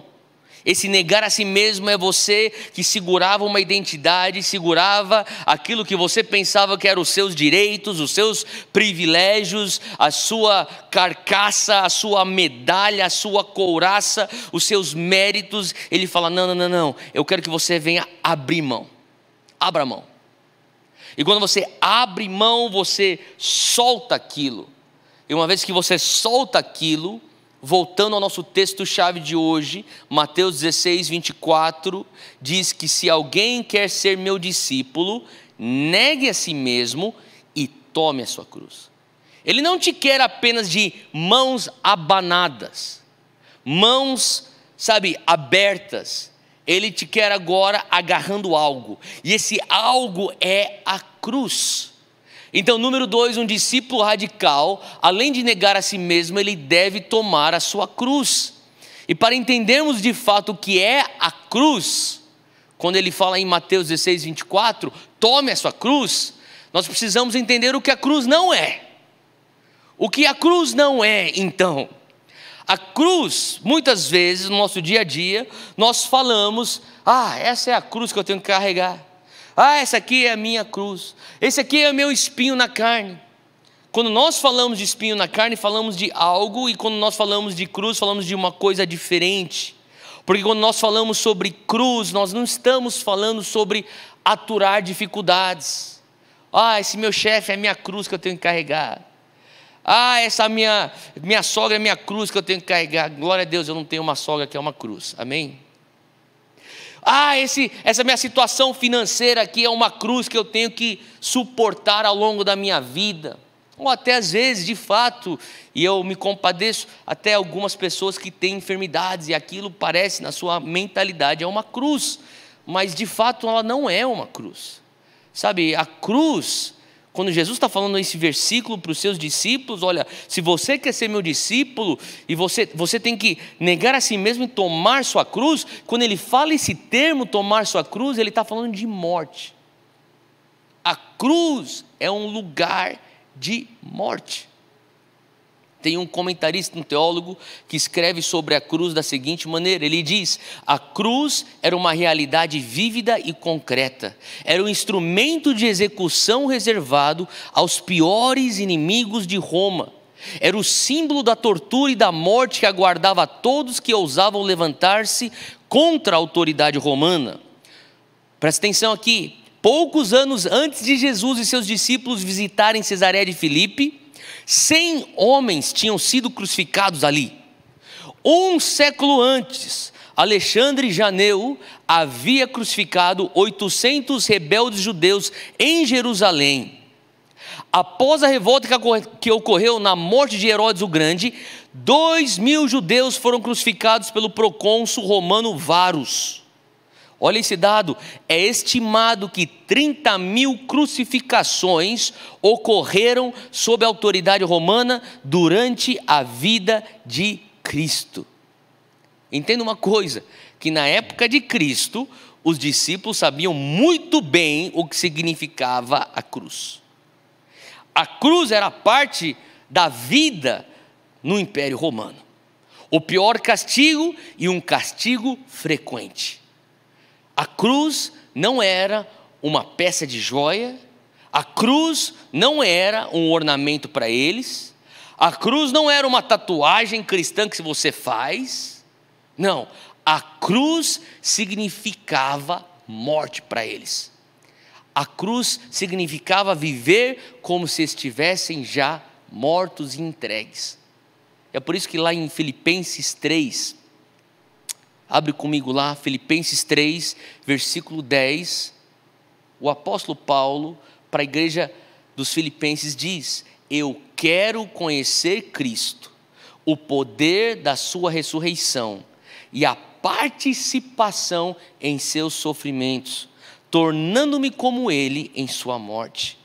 Esse negar a si mesmo é você que segurava uma identidade, segurava aquilo que você pensava que eram os seus direitos, os seus privilégios, a sua carcaça, a sua medalha, a sua couraça, os seus méritos. Ele fala: não, eu quero que você venha abrir mão. Abra mão. E quando você abre mão, você solta aquilo. E uma vez que você solta aquilo, voltando ao nosso texto-chave de hoje, Mateus 16, 24, diz que se alguém quer ser meu discípulo, negue a si mesmo e tome a sua cruz. Ele não te quer apenas de mãos abanadas, mãos, abertas. Ele te quer agora agarrando algo, e esse algo é a cruz. Então, número 2, um discípulo radical, além de negar a si mesmo, ele deve tomar a sua cruz. E para entendermos de fato o que é a cruz, quando ele fala em Mateus 16, 24, tome a sua cruz, nós precisamos entender o que a cruz não é. O que a cruz não é, então? A cruz, muitas vezes no nosso dia a dia, nós falamos: essa é a cruz que eu tenho que carregar. Essa aqui é a minha cruz. Esse aqui é o meu espinho na carne. Quando nós falamos de espinho na carne, falamos de algo, e quando nós falamos de cruz, falamos de uma coisa diferente. Porque quando nós falamos sobre cruz, nós não estamos falando sobre aturar dificuldades. Esse meu chefe é a minha cruz que eu tenho que carregar. Essa minha sogra é minha cruz que eu tenho que carregar. Glória a Deus, eu não tenho uma sogra que é uma cruz. Amém? Essa minha situação financeira aqui é uma cruz que eu tenho que suportar ao longo da minha vida. Ou até às vezes, de fato, e eu me compadeço, até algumas pessoas que têm enfermidades e aquilo parece na sua mentalidade é uma cruz, mas de fato ela não é uma cruz. A cruz, quando Jesus está falando esse versículo para os seus discípulos: olha, se você quer ser meu discípulo, e você tem que negar a si mesmo e tomar sua cruz. Quando ele fala esse termo, tomar sua cruz, ele está falando de morte. A cruz é um lugar de morte. Tem um comentarista, um teólogo, que escreve sobre a cruz da seguinte maneira: ele diz: a cruz era uma realidade vívida e concreta, era um instrumento de execução reservado aos piores inimigos de Roma, era o símbolo da tortura e da morte que aguardava a todos que ousavam levantar-se contra a autoridade romana. Presta atenção aqui: poucos anos antes de Jesus e seus discípulos visitarem Cesareia de Filipe, 100 homens tinham sido crucificados ali. Um século antes, Alexandre Janeu havia crucificado 800 rebeldes judeus em Jerusalém. Após a revolta que ocorreu na morte de Herodes o Grande, 2.000 judeus foram crucificados pelo procônsul romano Varus. Olha esse dado: é estimado que 30.000 crucificações ocorreram sob a autoridade romana durante a vida de Cristo. Entenda uma coisa, que na época de Cristo, os discípulos sabiam muito bem o que significava a cruz. A cruz era parte da vida no Império Romano. O pior castigo e um castigo frequente. A cruz não era uma peça de joia, a cruz não era um ornamento para eles, a cruz não era uma tatuagem cristã que você faz. Não, a cruz significava morte para eles. A cruz significava viver como se estivessem já mortos e entregues. É por isso que lá em Filipenses 3, abre comigo lá, Filipenses 3, versículo 10, o apóstolo Paulo, para a igreja dos Filipenses, diz: eu quero conhecer Cristo, o poder da sua ressurreição e a participação em seus sofrimentos, tornando-me como ele em sua morte,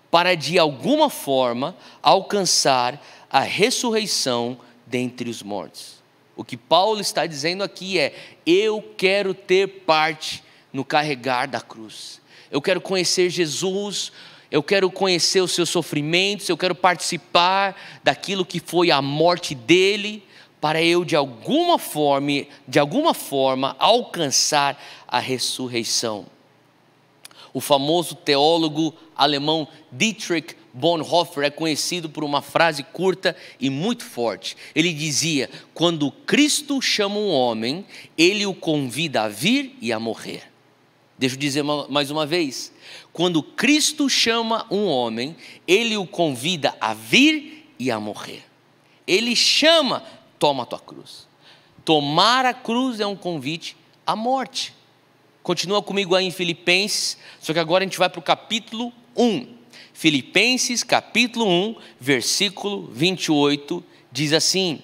para de alguma forma alcançar a ressurreição dentre os mortos. O que Paulo está dizendo aqui é: eu quero ter parte no carregar da cruz. Eu quero conhecer Jesus, eu quero conhecer os seus sofrimentos, eu quero participar daquilo que foi a morte dele, para eu de alguma forma alcançar a ressurreição. O famoso teólogo alemão Dietrich Bonhoeffer é conhecido por uma frase curta e muito forte. Ele dizia: quando Cristo chama um homem, ele o convida a vir e a morrer. Deixa eu dizer mais uma vez. Quando Cristo chama um homem, ele o convida a vir e a morrer. Ele chama: toma a tua cruz. Tomar a cruz é um convite à morte. Continua comigo aí em Filipenses, só que agora a gente vai para o capítulo 1. Filipenses capítulo 1, versículo 28, diz assim: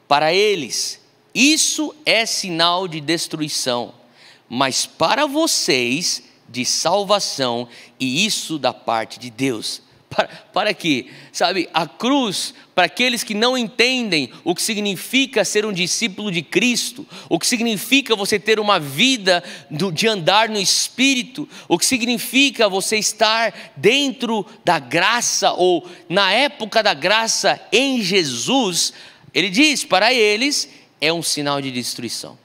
para eles isso é sinal de destruição, mas para vocês de salvação, e isso da parte de Deus. Para quê? Sabe, a cruz, para aqueles que não entendem o que significa ser um discípulo de Cristo, o que significa você ter uma vida de andar no Espírito, o que significa você estar dentro da graça, ou na época da graça em Jesus, ele diz, para eles é um sinal de destruição,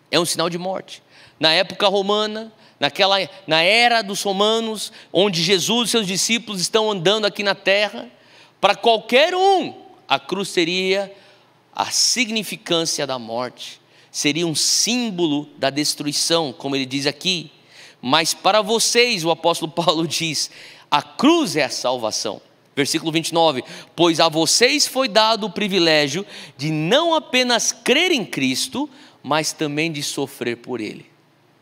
é um sinal de morte. Na época romana, na era dos romanos, onde Jesus e seus discípulos estão andando aqui na terra, para qualquer um, a cruz seria a significância da morte, seria um símbolo da destruição, como ele diz aqui. Mas para vocês, o apóstolo Paulo diz, a cruz é a salvação. Versículo 29, pois a vocês foi dado o privilégio de não apenas crer em Cristo, mas também de sofrer por Ele.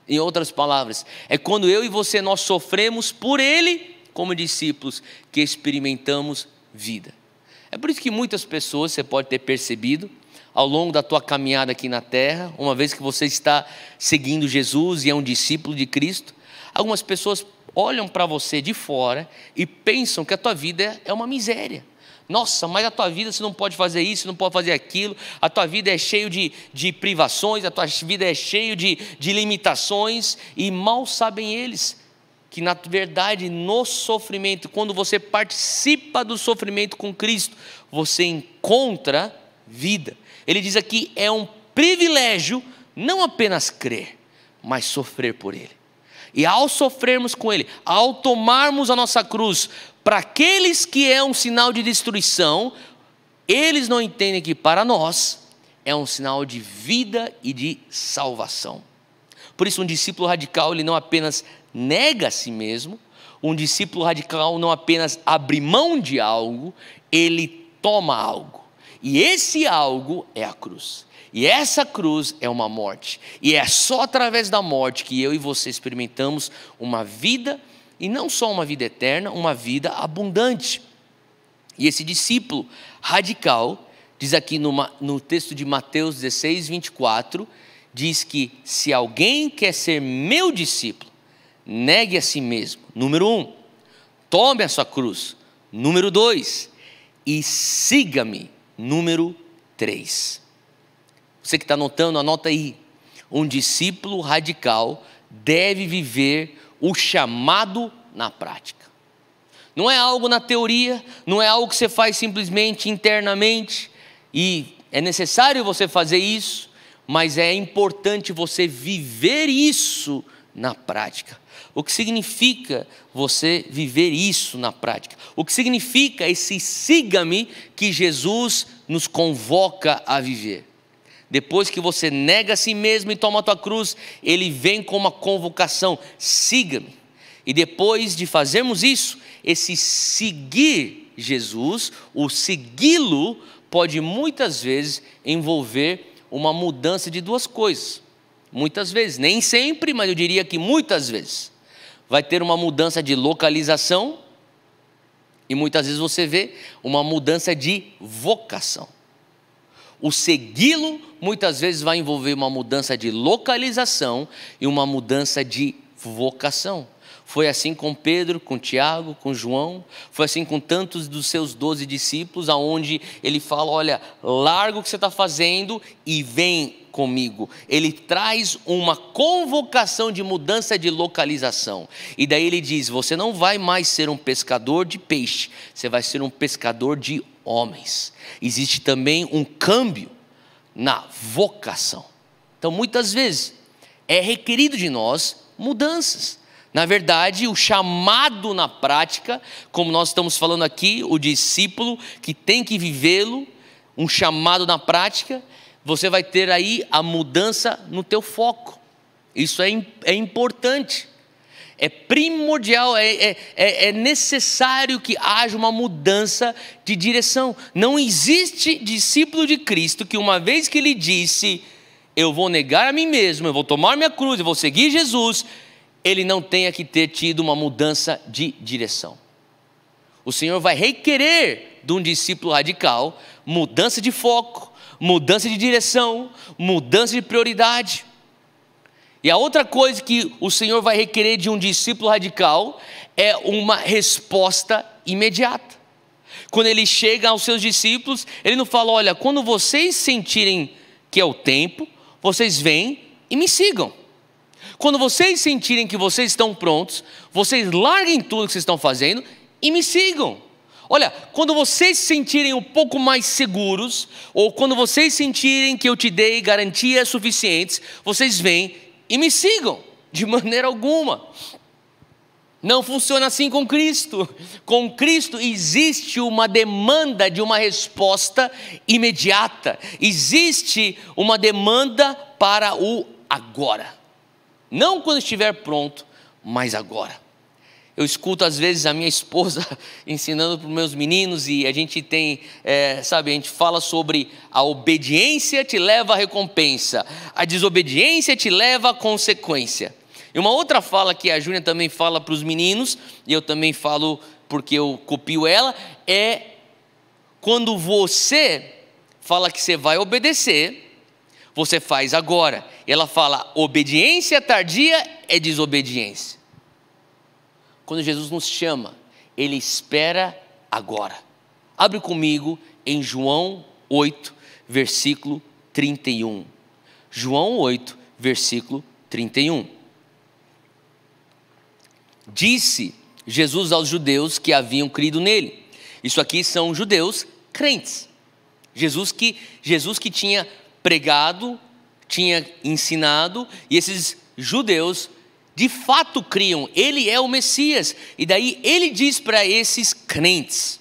Em outras palavras, é quando eu e você nós sofremos por Ele, como discípulos, que experimentamos vida. É por isso que muitas pessoas, você pode ter percebido, ao longo da tua caminhada aqui na terra, uma vez que você está seguindo Jesus e é um discípulo de Cristo, algumas pessoas olham para você de fora e pensam que a tua vida é uma miséria. Nossa, mas a tua vida você não pode fazer isso, não pode fazer aquilo, a tua vida é cheio de privações, a tua vida é cheio de limitações, e mal sabem eles que na verdade no sofrimento, quando você participa do sofrimento com Cristo, você encontra vida. Ele diz aqui, é um privilégio não apenas crer, mas sofrer por Ele. E ao sofrermos com Ele, ao tomarmos a nossa cruz, para aqueles que é um sinal de destruição, eles não entendem que para nós é um sinal de vida e de salvação. Por isso um discípulo radical, ele não apenas nega a si mesmo, um discípulo radical não apenas abre mão de algo, ele toma algo. E esse algo é a cruz. E essa cruz é uma morte. E é só através da morte que eu e você experimentamos uma vida, e não só uma vida eterna, uma vida abundante. E esse discípulo radical, diz aqui no texto de Mateus 16, 24, diz que se alguém quer ser meu discípulo, negue a si mesmo. Número 1, tome a sua cruz. Número 2, e siga-me. Número 3. Você que está anotando, anota aí. Um discípulo radical deve viver o chamado na prática. Não é algo na teoria, não é algo que você faz simplesmente internamente, e é necessário você fazer isso, mas é importante você viver isso na prática. O que significa você viver isso na prática? O que significa esse siga-me que Jesus nos convoca a viver? Depois que você nega a si mesmo e toma a tua cruz, ele vem com uma convocação, siga-me. E depois de fazermos isso, esse seguir Jesus, o segui-lo, pode muitas vezes envolver uma mudança de duas coisas. Muitas vezes, nem sempre, mas eu diria que muitas vezes. Vai ter uma mudança de localização, e muitas vezes você vê uma mudança de vocação. O segui-lo muitas vezes vai envolver uma mudança de localização e uma mudança de vocação. Foi assim com Pedro, com Tiago, com João, foi assim com tantos dos seus 12 discípulos, aonde ele fala, olha, larga o que você está fazendo e vem comigo. Ele traz uma convocação de mudança de localização, e daí ele diz, você não vai mais ser um pescador de peixe, você vai ser um pescador de homens. Existe também um câmbio, na vocação. Então, muitas vezes, é requerido de nós mudanças. Na verdade, o chamado na prática, como nós estamos falando aqui, o discípulo que tem que vivê-lo, um chamado na prática, você vai ter aí a mudança no teu foco. Isso é importante, é primordial, é necessário que haja uma mudança de direção. Não existe discípulo de Cristo que uma vez que ele disse, eu vou negar a mim mesmo, eu vou tomar minha cruz, eu vou seguir Jesus, ele não tenha que ter tido uma mudança de direção. O Senhor vai requerer de um discípulo radical mudança de foco, mudança de direção, mudança de prioridade. E a outra coisa que o Senhor vai requerer de um discípulo radical é uma resposta imediata. Quando ele chega aos seus discípulos, ele não fala, olha, quando vocês sentirem que é o tempo, vocês vêm e me sigam. Quando vocês sentirem que vocês estão prontos, vocês larguem tudo que vocês estão fazendo e me sigam. Olha, quando vocês se sentirem um pouco mais seguros, ou quando vocês sentirem que eu te dei garantias suficientes, vocês vêm e me sigam. De maneira alguma. Não funciona assim com Cristo. Com Cristo existe uma demanda de uma resposta imediata. Existe uma demanda para o agora. Não quando estiver pronto, mas agora. Eu escuto às vezes a minha esposa ensinando para os meus meninos e a gente tem, a gente fala sobre a obediência te leva à recompensa, a desobediência te leva à consequência. E uma outra fala que a Júnia também fala para os meninos, e eu também falo porque eu copio ela, é quando você fala que você vai obedecer, você faz agora. Ela fala, obediência tardia é desobediência. Quando Jesus nos chama, Ele espera agora. Abre comigo em João 8, versículo 31. João 8, versículo 31. Disse Jesus aos judeus que haviam crido nele. Isso aqui são judeus crentes. Jesus que tinha pregado, tinha ensinado, e esses judeus de fato criam, ele é o Messias. E daí ele diz para esses crentes,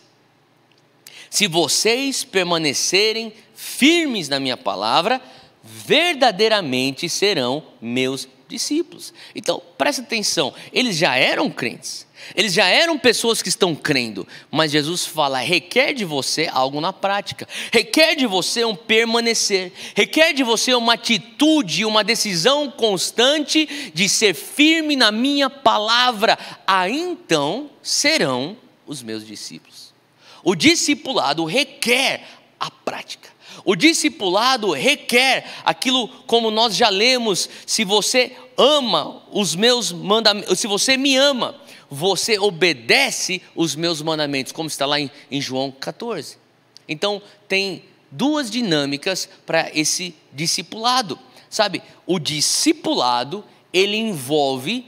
se vocês permanecerem firmes na minha palavra, verdadeiramente serão meus discípulos. Então presta atenção, eles já eram crentes, eles já eram pessoas que estão crendo, mas Jesus fala, requer de você algo na prática, requer de você um permanecer, requer de você uma atitude, uma decisão constante de ser firme na minha palavra, aí então serão os meus discípulos. O discipulado requer a prática. O discipulado requer aquilo como nós já lemos, se você ama os meus mandamentos, se você me ama, você obedece os meus mandamentos, como está lá em João 14. Então tem duas dinâmicas para esse discipulado. Sabe, o discipulado, ele envolve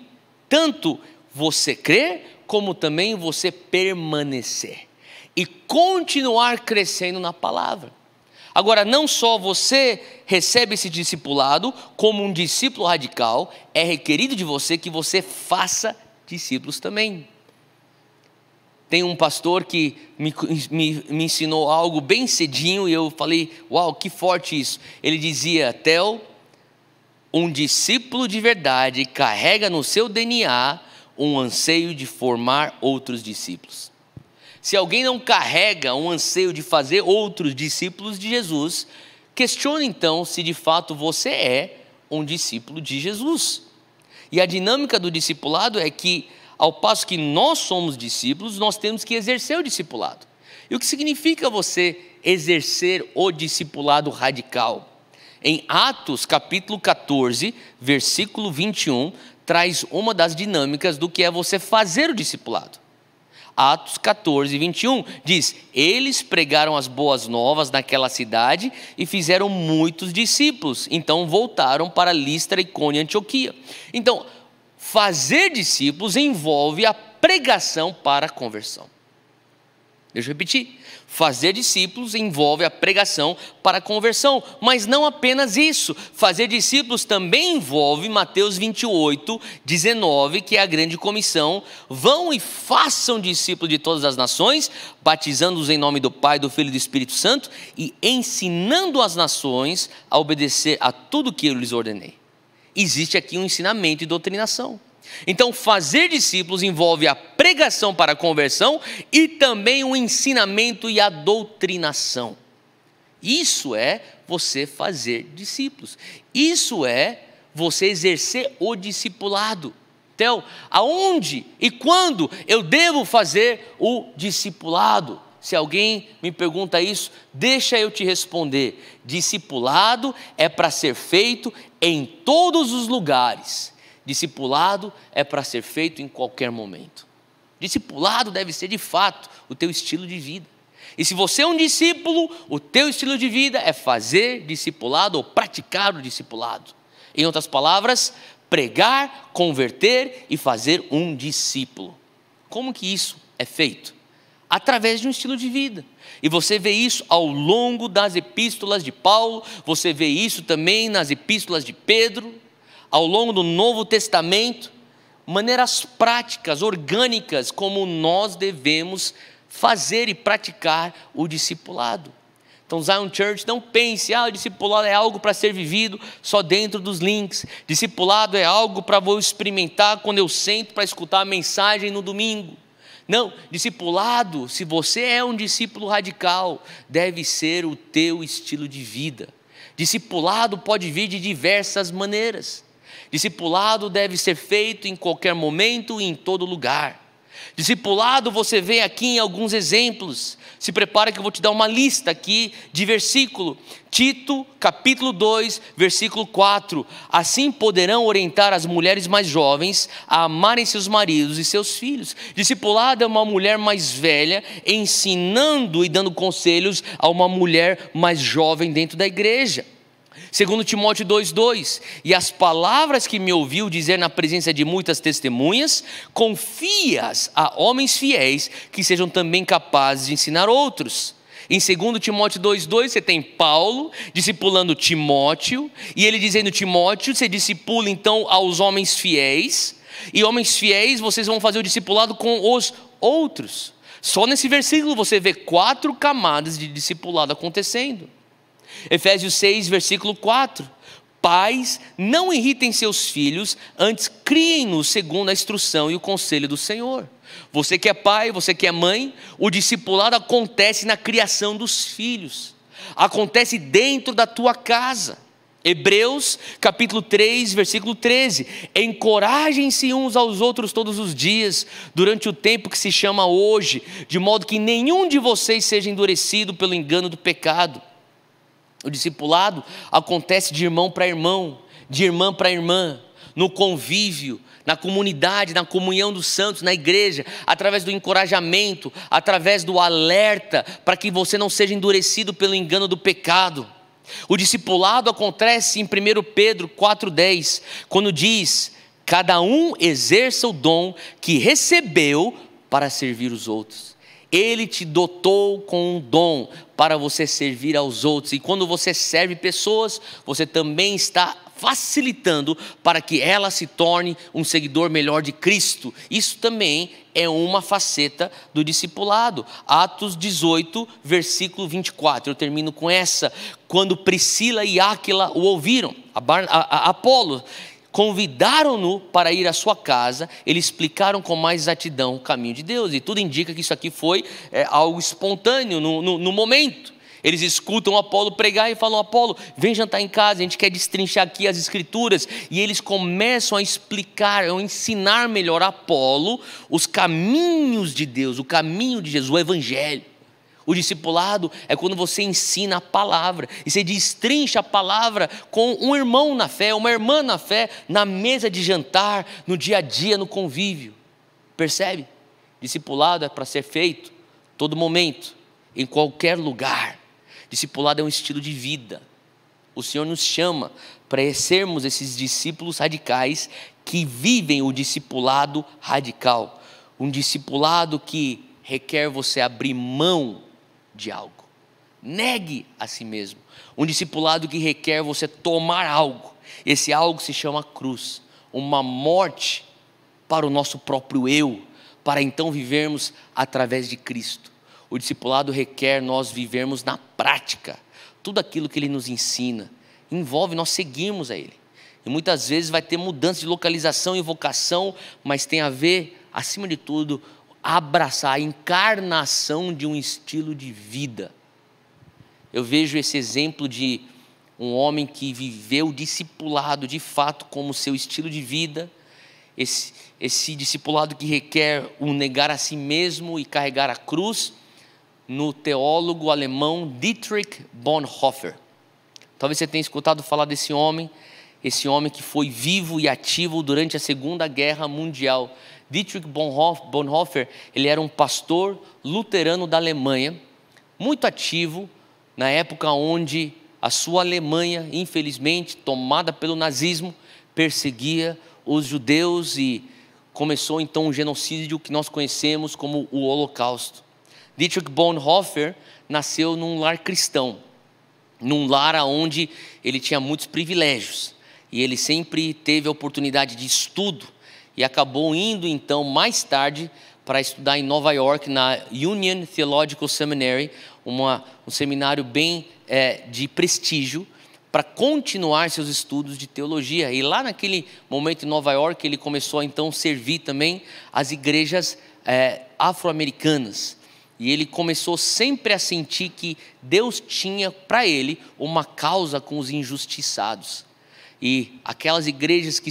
tanto você crer, como também você permanecer e continuar crescendo na palavra. Agora, não só você recebe esse discipulado, como um discípulo radical, é requerido de você que você faça discípulos também. Tem um pastor que me ensinou algo bem cedinho e eu falei, uau, que forte isso. Ele dizia, Theo, um discípulo de verdade carrega no seu DNA um anseio de formar outros discípulos. Se alguém não carrega um anseio de fazer outros discípulos de Jesus, questione então se de fato você é um discípulo de Jesus. E a dinâmica do discipulado é que, ao passo que nós somos discípulos, nós temos que exercer o discipulado. E o que significa você exercer o discipulado radical? Em Atos capítulo 14, versículo 21, traz uma das dinâmicas do que é você fazer o discipulado. Atos 14, 21 diz, eles pregaram as boas novas naquela cidade e fizeram muitos discípulos, então voltaram para Listra, Icônio e Antioquia. Então, fazer discípulos envolve a pregação para a conversão. Deixa eu repetir. Fazer discípulos envolve a pregação para a conversão, mas não apenas isso. Fazer discípulos também envolve Mateus 28, 19, que é a grande comissão. Vão e façam discípulos de todas as nações, batizando-os em nome do Pai, do Filho e do Espírito Santo e ensinando as nações a obedecer a tudo que eu lhes ordenei. Existe aqui um ensinamento e doutrinação. Então, fazer discípulos envolve a pregação para a conversão e também o ensinamento e a doutrinação. Isso é você fazer discípulos. Isso é você exercer o discipulado. Então, aonde e quando eu devo fazer o discipulado? Se alguém me pergunta isso, deixa eu te responder. Discipulado é para ser feito em todos os lugares. Discipulado é para ser feito em qualquer momento. Discipulado deve ser de fato o teu estilo de vida. E se você é um discípulo, o teu estilo de vida é fazer discipulado ou praticar o discipulado. Em outras palavras, pregar, converter e fazer um discípulo. Como que isso é feito? Através de um estilo de vida. E você vê isso ao longo das epístolas de Paulo, você vê isso também nas epístolas de Pedro, ao longo do Novo Testamento, maneiras práticas, orgânicas, como nós devemos fazer e praticar o discipulado. Então, Zion Church, não pense, o discipulado é algo para ser vivido só dentro dos links. Discipulado é algo para eu experimentar quando eu sento para escutar a mensagem no domingo. Não, discipulado, se você é um discípulo radical, deve ser o teu estilo de vida. Discipulado pode vir de diversas maneiras. Discipulado deve ser feito em qualquer momento e em todo lugar. Discipulado você vê aqui em alguns exemplos. Se prepara que eu vou te dar uma lista aqui de versículo. Tito, capítulo 2, versículo 4. Assim poderão orientar as mulheres mais jovens a amarem seus maridos e seus filhos. Discipulado é uma mulher mais velha ensinando e dando conselhos a uma mulher mais jovem dentro da igreja. 2 Timóteo 2,2, e as palavras que me ouviu dizer na presença de muitas testemunhas, confia-as a homens fiéis que sejam também capazes de ensinar outros. Em 2 Timóteo 2,2 você tem Paulo discipulando Timóteo, e ele dizendo: Timóteo, você discipula então aos homens fiéis, e homens fiéis vocês vão fazer o discipulado com os outros. Só nesse versículo você vê 4 camadas de discipulado acontecendo. Efésios 6, versículo 4. Pais, não irritem seus filhos, antes criem-nos segundo a instrução e o conselho do Senhor. Você que é pai, você que é mãe, o discipulado acontece na criação dos filhos. Acontece dentro da tua casa. Hebreus, capítulo 3, versículo 13. Encorajem-se uns aos outros todos os dias, durante o tempo que se chama hoje, de modo que nenhum de vocês seja endurecido pelo engano do pecado. O discipulado acontece de irmão para irmão, de irmã para irmã, no convívio, na comunidade, na comunhão dos santos, na igreja, através do encorajamento, através do alerta, para que você não seja endurecido pelo engano do pecado. O discipulado acontece em 1 Pedro 4,10, quando diz: cada um exerça o dom que recebeu para servir os outros. Ele te dotou com um dom para você servir aos outros. E quando você serve pessoas, você também está facilitando para que ela se torne um seguidor melhor de Cristo. Isso também é uma faceta do discipulado. Atos 18, versículo 24. Eu termino com essa. Quando Priscila e Áquila o ouviram, Apolo convidaram-no para ir à sua casa, eles explicaram com mais exatidão o caminho de Deus, e tudo indica que isso aqui foi algo espontâneo no momento. Eles escutam Apolo pregar e falam: Apolo, vem jantar em casa, a gente quer destrinchar aqui as escrituras, e eles começam a explicar, a ensinar melhor a Apolo os caminhos de Deus, o caminho de Jesus, o evangelho. O discipulado é quando você ensina a palavra, e você destrincha a palavra com um irmão na fé, uma irmã na fé, na mesa de jantar, no dia a dia, no convívio. Percebe? Discipulado é para ser feito todo momento, em qualquer lugar. Discipulado é um estilo de vida. O Senhor nos chama para sermos esses discípulos radicais que vivem o discipulado radical. Um discipulado que requer você abrir mão de algo. Negue a si mesmo. Um discipulado que requer você tomar algo. Esse algo se chama cruz. Uma morte para o nosso próprio eu, para então vivermos através de Cristo. O discipulado requer nós vivermos na prática. Tudo aquilo que Ele nos ensina envolve nós seguirmos a Ele. E muitas vezes vai ter mudança de localização e vocação, mas tem a ver, acima de tudo, abraçar a encarnação de um estilo de vida. Eu vejo esse exemplo de um homem que viveu discipulado de fato como seu estilo de vida, esse discipulado que requer o negar a si mesmo e carregar a cruz, no teólogo alemão Dietrich Bonhoeffer. Talvez você tenha escutado falar desse homem, esse homem que foi vivo e ativo durante a Segunda Guerra Mundial. Dietrich Bonhoeffer, ele era um pastor luterano da Alemanha, muito ativo na época onde a sua Alemanha, infelizmente, tomada pelo nazismo, perseguia os judeus e começou então um genocídio que nós conhecemos como o Holocausto. Dietrich Bonhoeffer nasceu num lar cristão, num lar onde ele tinha muitos privilégios e ele sempre teve a oportunidade de estudo e acabou indo então mais tarde para estudar em Nova York na Union Theological Seminary, um seminário bem de prestígio, para continuar seus estudos de teologia. E lá naquele momento em Nova York ele começou a então servir também as igrejas afro-americanas. E ele começou sempre a sentir que Deus tinha para ele uma causa com os injustiçados. E aquelas igrejas que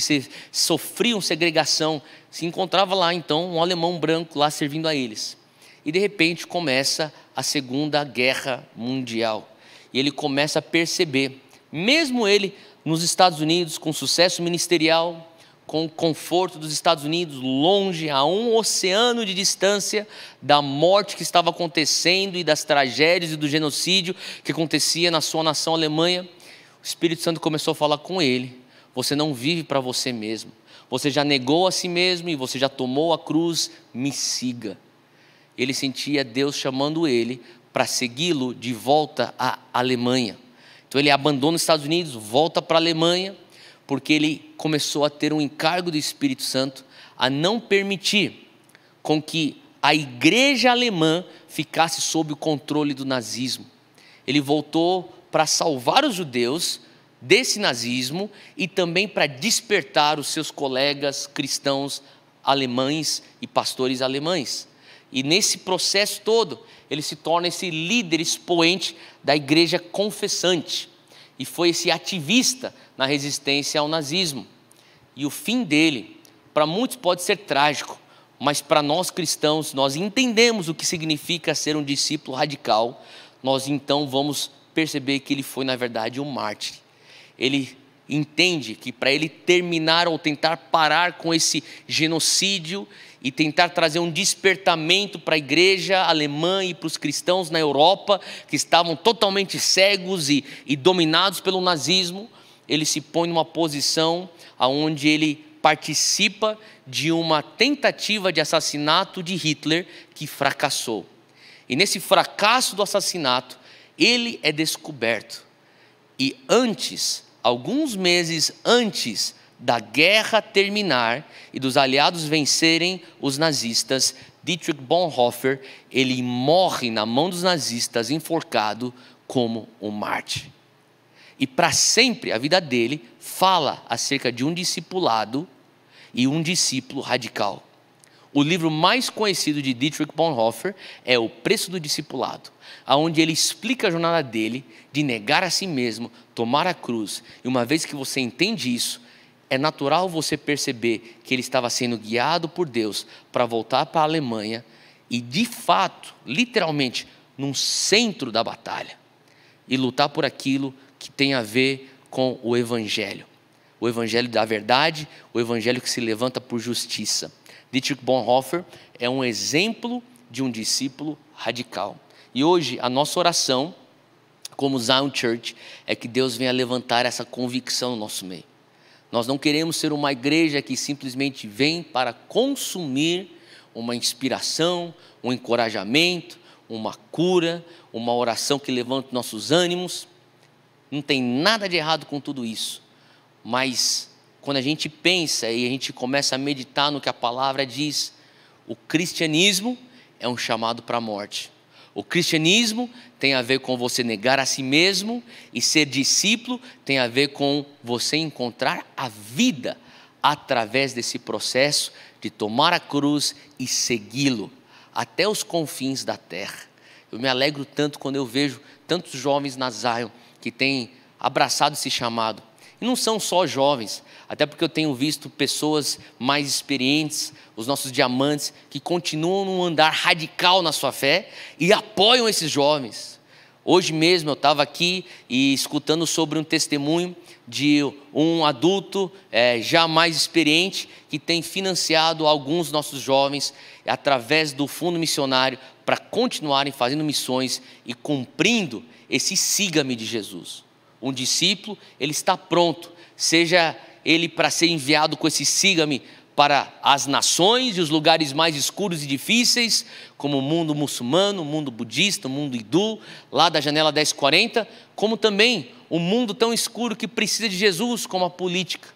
sofriam segregação, se encontrava lá então um alemão branco lá servindo a eles. E de repente começa a Segunda Guerra Mundial. E ele começa a perceber, mesmo ele nos Estados Unidos com sucesso ministerial, com o conforto dos Estados Unidos, longe, a um oceano de distância da morte que estava acontecendo e das tragédias e do genocídio que acontecia na sua nação Alemanha, o Espírito Santo começou a falar com ele: você não vive para você mesmo, você já negou a si mesmo e você já tomou a cruz, me siga. Ele sentia Deus chamando ele para segui-lo de volta à Alemanha. Então ele abandona os Estados Unidos, volta para a Alemanha, porque ele começou a ter um encargo do Espírito Santo a não permitir com que a igreja alemã ficasse sob o controle do nazismo. Ele voltou para salvar os judeus desse nazismo e também para despertar os seus colegas cristãos alemães e pastores alemães. E nesse processo todo, ele se torna esse líder expoente da igreja confessante. E foi esse ativista na resistência ao nazismo. E o fim dele, para muitos pode ser trágico, mas para nós cristãos, nós entendemos o que significa ser um discípulo radical, nós então vamos perceber que ele foi na verdade um mártir. Ele entende que para ele terminar ou tentar parar com esse genocídio e tentar trazer um despertamento para a igreja alemã e para os cristãos na Europa, que estavam totalmente cegos e dominados pelo nazismo, ele se põe numa posição onde ele participa de uma tentativa de assassinato de Hitler que fracassou. E nesse fracasso do assassinato, ele é descoberto. E alguns meses antes da guerra terminar e dos aliados vencerem os nazistas, Dietrich Bonhoeffer, ele morre na mão dos nazistas, enforcado como um mártir. E para sempre a vida dele fala acerca de um discipulado e um discípulo radical. O livro mais conhecido de Dietrich Bonhoeffer é O Preço do Discipulado, onde ele explica a jornada dele de negar a si mesmo, tomar a cruz. E uma vez que você entende isso, é natural você perceber que ele estava sendo guiado por Deus para voltar para a Alemanha e de fato, literalmente, num centro da batalha e lutar por aquilo que tem a ver com o Evangelho da verdade, o Evangelho que se levanta por justiça. Dietrich Bonhoeffer é um exemplo de um discípulo radical. E hoje a nossa oração, como Zion Church, é que Deus venha levantar essa convicção no nosso meio. Nós não queremos ser uma igreja que simplesmente vem para consumir uma inspiração, um encorajamento, uma cura, uma oração que levanta nossos ânimos. Não tem nada de errado com tudo isso. Mas quando a gente pensa e a gente começa a meditar no que a palavra diz, o cristianismo é um chamado para a morte. O cristianismo tem a ver com você negar a si mesmo, e ser discípulo tem a ver com você encontrar a vida através desse processo de tomar a cruz e segui-lo até os confins da terra. Eu me alegro tanto quando eu vejo tantos jovens na Zion que têm abraçado esse chamado. E não são só jovens, até porque eu tenho visto pessoas mais experientes, os nossos diamantes, que continuam num andar radical na sua fé e apoiam esses jovens. Hoje mesmo eu estava aqui e escutando sobre um testemunho de um adulto já mais experiente que tem financiado alguns nossos jovens através do fundo missionário para continuarem fazendo missões e cumprindo esse siga-me de Jesus. Um discípulo, ele está pronto, seja ele para ser enviado com esse siga-me para as nações e os lugares mais escuros e difíceis, como o mundo muçulmano, o mundo budista, o mundo hindu, lá da janela 1040, como também o mundo tão escuro que precisa de Jesus, como a política,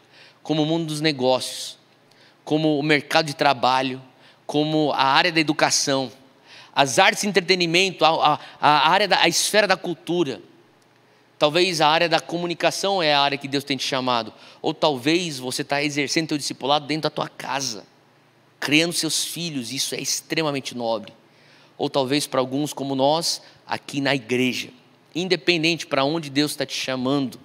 como o mundo dos negócios, como o mercado de trabalho, como a área da educação, as artes e entretenimento, a área a esfera da cultura. Talvez a área da comunicação é a área que Deus tem te chamado. Ou talvez você está exercendo teu discipulado dentro da tua casa, criando seus filhos, isso é extremamente nobre. Ou talvez para alguns como nós, aqui na igreja. Independente para onde Deus está te chamando,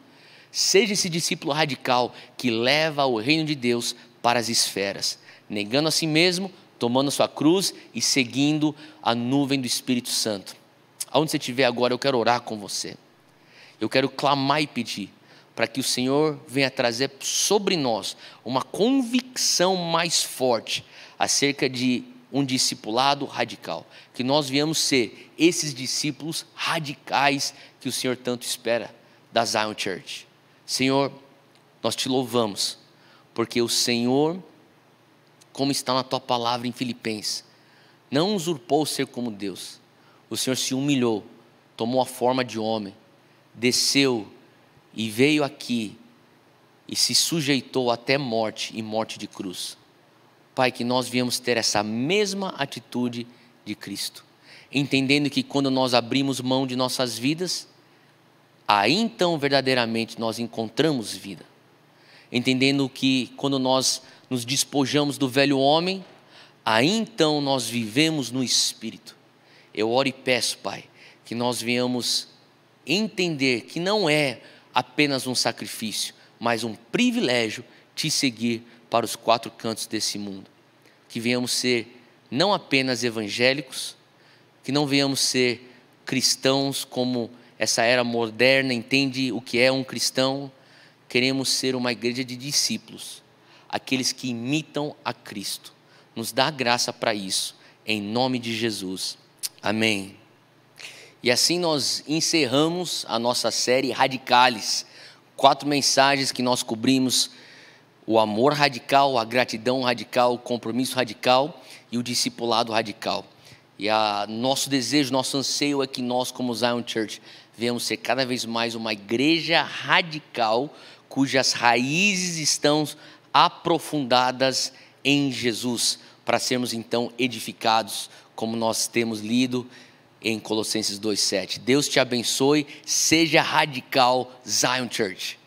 seja esse discípulo radical que leva o reino de Deus para as esferas, negando a si mesmo, tomando a sua cruz e seguindo a nuvem do Espírito Santo. Aonde você estiver agora, eu quero orar com você. Eu quero clamar e pedir para que o Senhor venha trazer sobre nós uma convicção mais forte acerca de um discipulado radical. Que nós viemos ser esses discípulos radicais que o Senhor tanto espera da Zion Church. Senhor, nós te louvamos, porque o Senhor, como está na tua palavra em Filipenses, não usurpou o ser como Deus. O Senhor se humilhou, tomou a forma de homem, desceu e veio aqui e se sujeitou até morte e morte de cruz. Pai, que nós viemos ter essa mesma atitude de Cristo, entendendo que quando nós abrimos mão de nossas vidas, aí então verdadeiramente nós encontramos vida. Entendendo que quando nós nos despojamos do velho homem, aí então nós vivemos no Espírito. Eu oro e peço, Pai, que nós venhamos entender que não é apenas um sacrifício, mas um privilégio te seguir para os quatro cantos desse mundo. Que venhamos ser não apenas evangélicos, que não venhamos ser cristãos como essa era moderna entende o que é um cristão. Queremos ser uma igreja de discípulos, aqueles que imitam a Cristo. Nos dá graça para isso, em nome de Jesus. Amém. E assim nós encerramos a nossa série Radicales. 4 mensagens que nós cobrimos: o amor radical, a gratidão radical, o compromisso radical e o discipulado radical. E nosso desejo, nosso anseio é que nós, como Zion Church, venhamos ser cada vez mais uma igreja radical, cujas raízes estão aprofundadas em Jesus, para sermos então edificados, como nós temos lido em Colossenses 2:7. Deus te abençoe, seja radical, Zion Church.